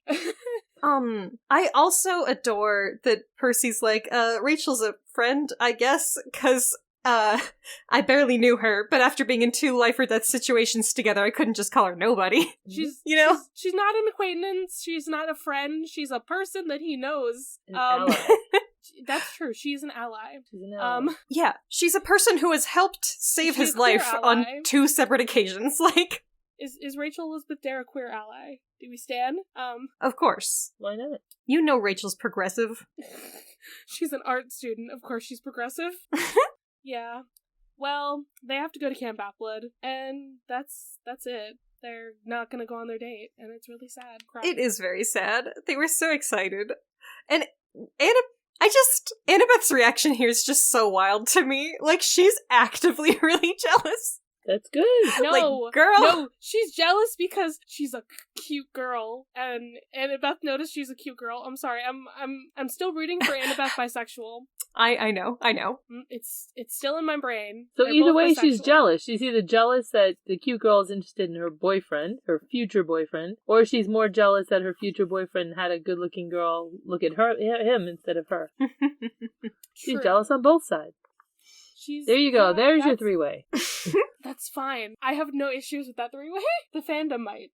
I also adore that Percy's like, Rachel's a friend, I guess, because I barely knew her, but after being in 2 life or death situations together, I couldn't just call her nobody. She's she's not an acquaintance, she's not a friend, she's a person that he knows. An ally. That's true, she's an ally. She's an ally. Yeah, she's a person who has helped save his life on 2 separate occasions, like... Is Rachel Elizabeth Dare a queer ally? Do we stand? Of course. Why not? You know Rachel's progressive. She's an art student, of course she's progressive. Yeah. Well, they have to go to Camp Appleblood, and that's it. They're not gonna go on their date, and it's really sad. It is very sad. They were so excited. And Annabeth's reaction here is just so wild to me. Like, she's actively really jealous. That's good. No, like, girl. No, she's jealous because she's a cute girl, and Annabeth noticed she's a cute girl. I'm sorry, I'm still rooting for Annabeth bisexual. I know. It's still in my brain. So They're either both way, bisexual. she's jealous. She's either jealous that the cute girl is interested in her boyfriend, her future boyfriend, or she's more jealous that her future boyfriend had a good-looking girl look at him instead of her. She's jealous on both sides. There you go. There's your 3-way. That's fine. I have no issues with that 3-way. The fandom might.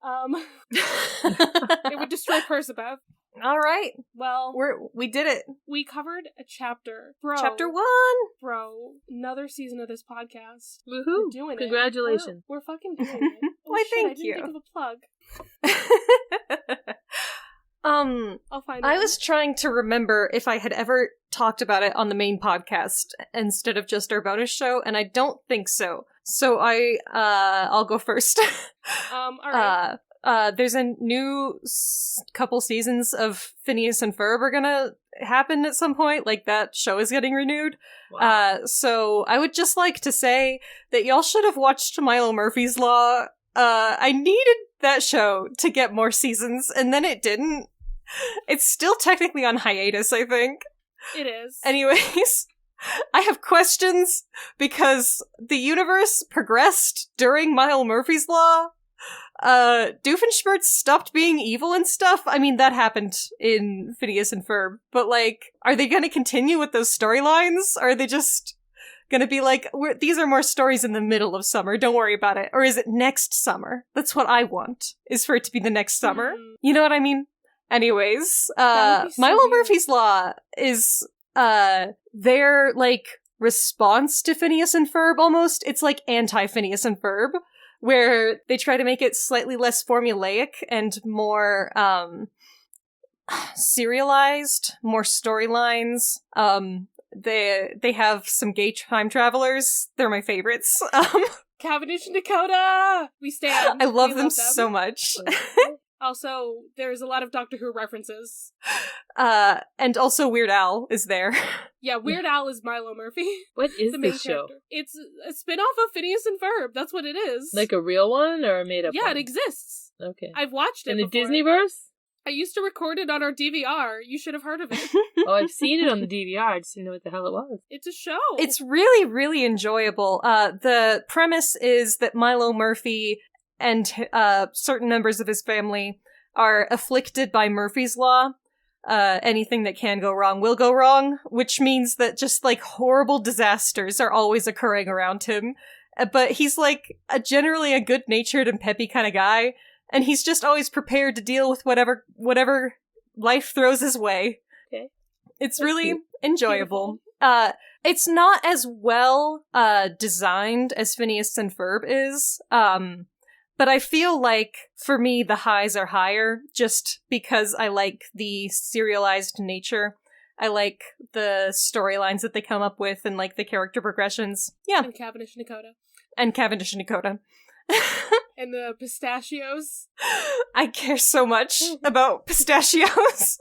It would destroy Percibeth. All right. Well, we did it. We covered a chapter. Bro. Chapter 1. Bro. Another season of this podcast. Woohoo. We're doing Congratulations. it. We're fucking doing it. Why, thank I didn't you. think of a plug. I'll find I one. was trying to remember if I had ever talked about it on the main podcast instead of just our bonus show, and I don't think so. So I'll go first. All right. There's a new couple seasons of Phineas and Ferb are gonna happen at some point. Like, that show is getting renewed. Wow. So I would just like to say that y'all should have watched Milo Murphy's Law. I needed that show to get more seasons, and then it didn't. It's still technically on hiatus, I think. It is. Anyways, I have questions because the universe progressed during Milo Murphy's Law. Doofenshmirtz stopped being evil and stuff. I mean, that happened in Phineas and Ferb, but like, are they gonna continue with those storylines? Or are they just gonna be like, these are more stories in the middle of summer, don't worry about it? Or is it next summer? That's what I want, is for it to be the next summer. You know what I mean? Anyways, so Milo weird. Murphy's Law is, their, like, response to Phineas and Ferb, almost. It's like anti-Phineas and Ferb, where they try to make it slightly less formulaic and more, serialized, more storylines. They have some gay time travelers. They're my favorites. Cavendish and Dakota! We stand. I love We them so much. Also, there's a lot of Doctor Who references. And also Weird Al is there. Yeah, Weird Al is Milo Murphy. What is the main this character. show? It's a spin-off of Phineas and Ferb. That's what it is. Like a real one or a made-up one? Yeah, it exists. Okay. I've watched it In the before. Disneyverse? I used to record it on our DVR. You should have heard of it. Oh, I've seen it on the DVR. I just didn't know what the hell it was. It's a show. It's really, really enjoyable. The premise is that Milo Murphy and certain members of his family are afflicted by Murphy's Law. Anything that can go wrong will go wrong, which means that just, like, horrible disasters are always occurring around him. But he's, like, generally a good-natured and peppy kind of guy, and he's just always prepared to deal with whatever life throws his way. Okay. It's That's really cute. enjoyable. It's not as well designed as Phineas and Ferb is, but I feel like, for me, the highs are higher, just because I like the serialized nature. I like the storylines that they come up with, and, like, the character progressions. Yeah. And Cavendish and Dakota. And Cavendish and Dakota. And the pistachios. I care so much about pistachios.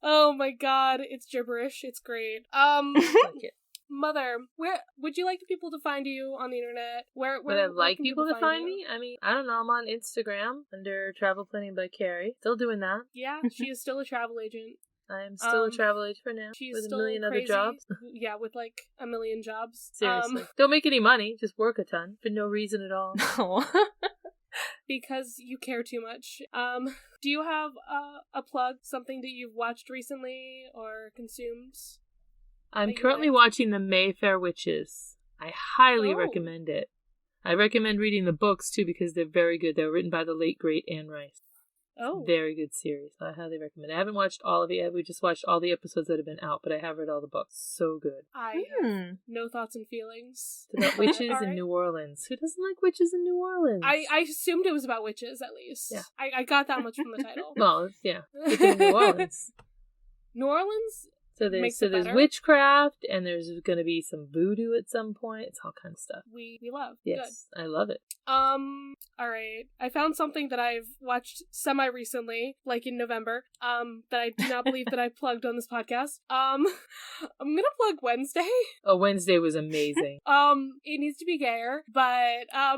Oh my god, it's gibberish. It's great. Mother, where would you like the people to find you on the internet? Where Would I like can people to find you? me? I mean, I don't know. I'm on Instagram under Travel Planning by Carrie. Still doing that. Yeah, she is still a travel agent. I am still a travel agent for now. She's with still a million crazy. other jobs. Yeah, with like a million jobs. Seriously. Don't make any money. Just work a ton for no reason at all. Because you care too much. Do you have a plug, something that you've watched recently or consumed? I'm that you currently like? watching The Mayfair Witches. I highly Oh. recommend it. I recommend reading the books too because they're very good. They're written by the late great Anne Rice. Oh. Very good series. I highly recommend it. I haven't watched all of it yet. We just watched all the episodes that have been out, but I have read all the books. So good. I have no thoughts and feelings. It's about witches in Alright. New Orleans. Who doesn't like witches in New Orleans? I assumed it was about witches, at least. Yeah. I got that much from the title. Well, yeah. It's in New Orleans. New Orleans? So there's Makes it better. witchcraft, and there's going to be some voodoo at some point. It's all kind of stuff. We love. Yes, I love it. Good. Alright. I found something that I've watched semi-recently, like in November, that I do not believe that I plugged on this podcast. I'm gonna plug Wednesday. Oh, Wednesday was amazing. It needs to be gayer, but, I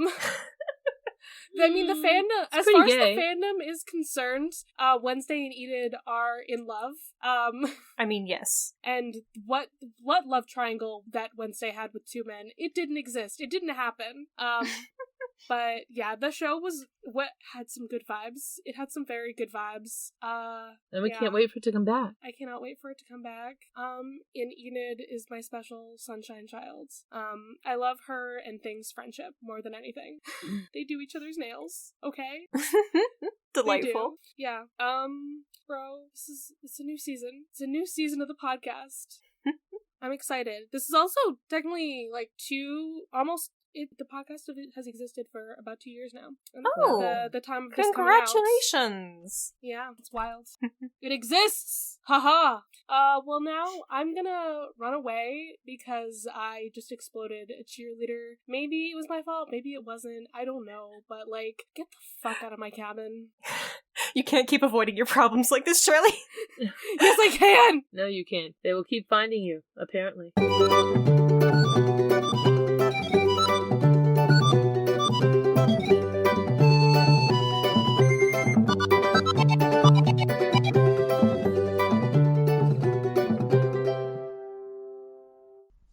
mean, the fandom, as pretty far as gay. the fandom is concerned, Wednesday and Enid are in love. I mean, yes. And what love triangle that Wednesday had with two men, it didn't exist. It didn't happen. But yeah, the show had some good vibes. It had some very good vibes. And we can't wait for it to come back. I cannot wait for it to come back. And Enid is my special sunshine child. I love her and Thing's friendship more than anything. They do each other's nails, okay? Delightful. Yeah. Bro, it's a new season. It's a new season of the podcast. I'm excited. This is also technically like the podcast has existed for about 2 years now. And Oh, the time of this coming out. congratulations! Yeah, it's wild. It exists! Haha! Well now, I'm gonna run away because I just exploded a cheerleader. Maybe it was my fault, maybe it wasn't, I don't know, but like, get the fuck out of my cabin. You can't keep avoiding your problems like this, Charlie. Yes, I can! No, you can't. They will keep finding you, apparently.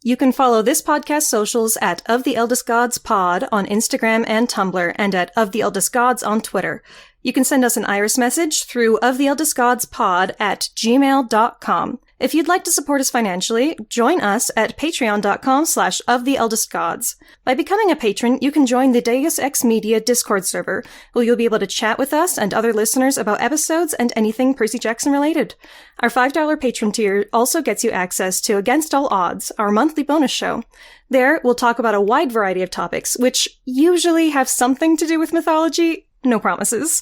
You can follow this podcast socials at Of the Eldest Gods Pod on Instagram and Tumblr, and at Of the Eldest Gods on Twitter. You can send us an iris message through oftheeldestgodspod@gmail.com. If you'd like to support us financially, join us at patreon.com/oftheeldestgods. By becoming a patron, you can join the Deus Ex Media Discord server, where you'll be able to chat with us and other listeners about episodes and anything Percy Jackson related. Our $5 patron tier also gets you access to Against All Odds, our monthly bonus show. There, we'll talk about a wide variety of topics, which usually have something to do with mythology. No promises.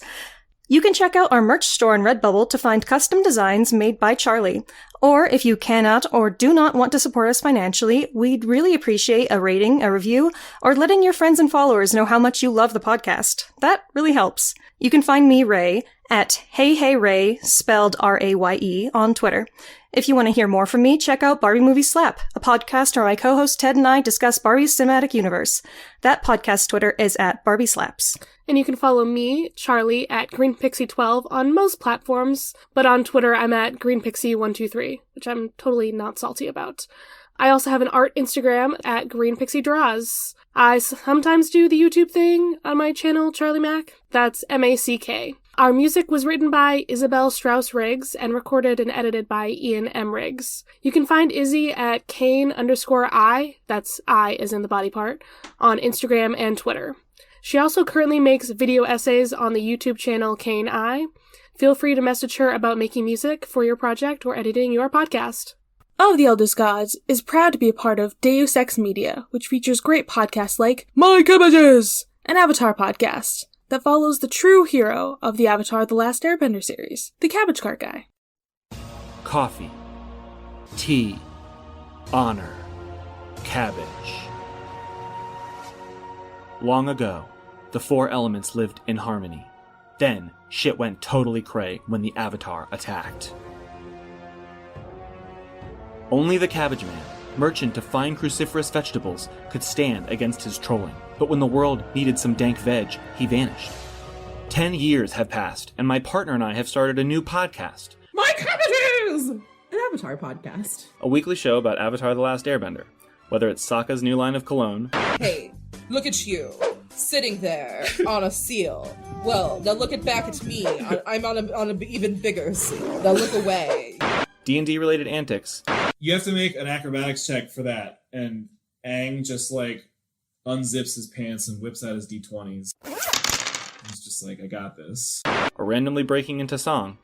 You can check out our merch store on Redbubble to find custom designs made by Charlie. Or if you cannot or do not want to support us financially, we'd really appreciate a rating, a review, or letting your friends and followers know how much you love the podcast. That really helps. You can find me, Ray, at HeyHeyRay, spelled R-A-Y-E, on Twitter. If you want to hear more from me, check out Barbie Movie Slap, a podcast where my co-host Ted and I discuss Barbie's cinematic universe. That podcast Twitter is at Barbie Slaps. And you can follow me, Charlie, at GreenPixie12 on most platforms, but on Twitter I'm at GreenPixie123, which I'm totally not salty about. I also have an art Instagram at GreenPixieDraws. I sometimes do the YouTube thing on my channel, Charlie Mac. That's M-A-C-K. Our music was written by Isabel Strauss-Riggs and recorded and edited by Ian M. Riggs. You can find Izzy at Kane_I, that's I as in the body part, on Instagram and Twitter. She also currently makes video essays on the YouTube channel Kane I. Feel free to message her about making music for your project or editing your podcast. Of the Eldest Gods is proud to be a part of Deus Ex Media, which features great podcasts like My Cabbages, an Avatar podcast that follows the true hero of the Avatar The Last Airbender series, the Cabbage Cart Guy. Coffee, tea, honor, cabbage. Long ago, the four elements lived in harmony. Then, shit went totally cray when the Avatar attacked. Only the Cabbage Man, merchant of fine cruciferous vegetables, could stand against his trolling. But when the world needed some dank veg, he vanished. 10 years have passed, and my partner and I have started a new podcast. My Cabbages! An Avatar podcast. A weekly show about Avatar The Last Airbender. Whether it's Sokka's new line of cologne. Hey, look at you, sitting there on a seal. Well, now look back at me. I'm on an even bigger seal. Now look away. D&D related antics. You have to make an acrobatics check for that, and Aang just unzips his pants and whips out his D20s. He's just like, I got this. Or randomly breaking into song.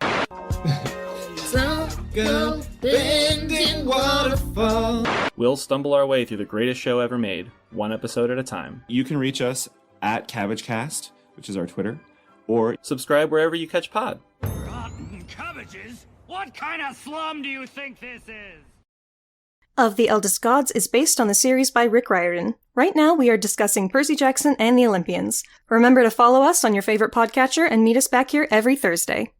Bending waterfall. We'll stumble our way through the greatest show ever made, one episode at a time. You can reach us at CabbageCast, which is our Twitter, or subscribe wherever you catch pod. Rotten cabbages? What kind of slum do you think this is? Of the Eldest Gods is based on the series by Rick Riordan. Right now we are discussing Percy Jackson and the Olympians. Remember to follow us on your favorite podcatcher and meet us back here every Thursday.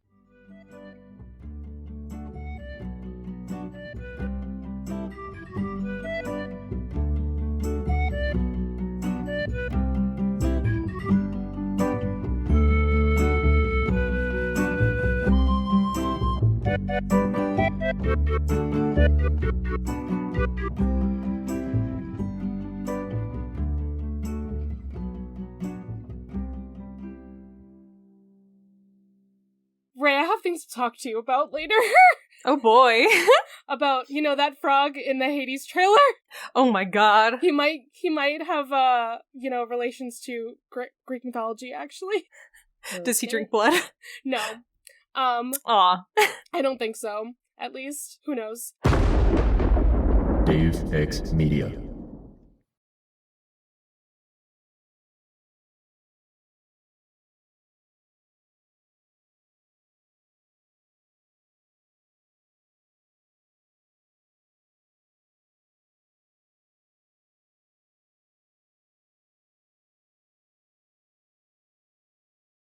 Ray, I have things to talk to you about later. Oh boy. About, that frog in the Hades trailer? Oh my god. He might have, relations to Greek mythology, actually. Does he drink blood? No. Aw. I don't think so. At least, who knows? Deus Ex Media.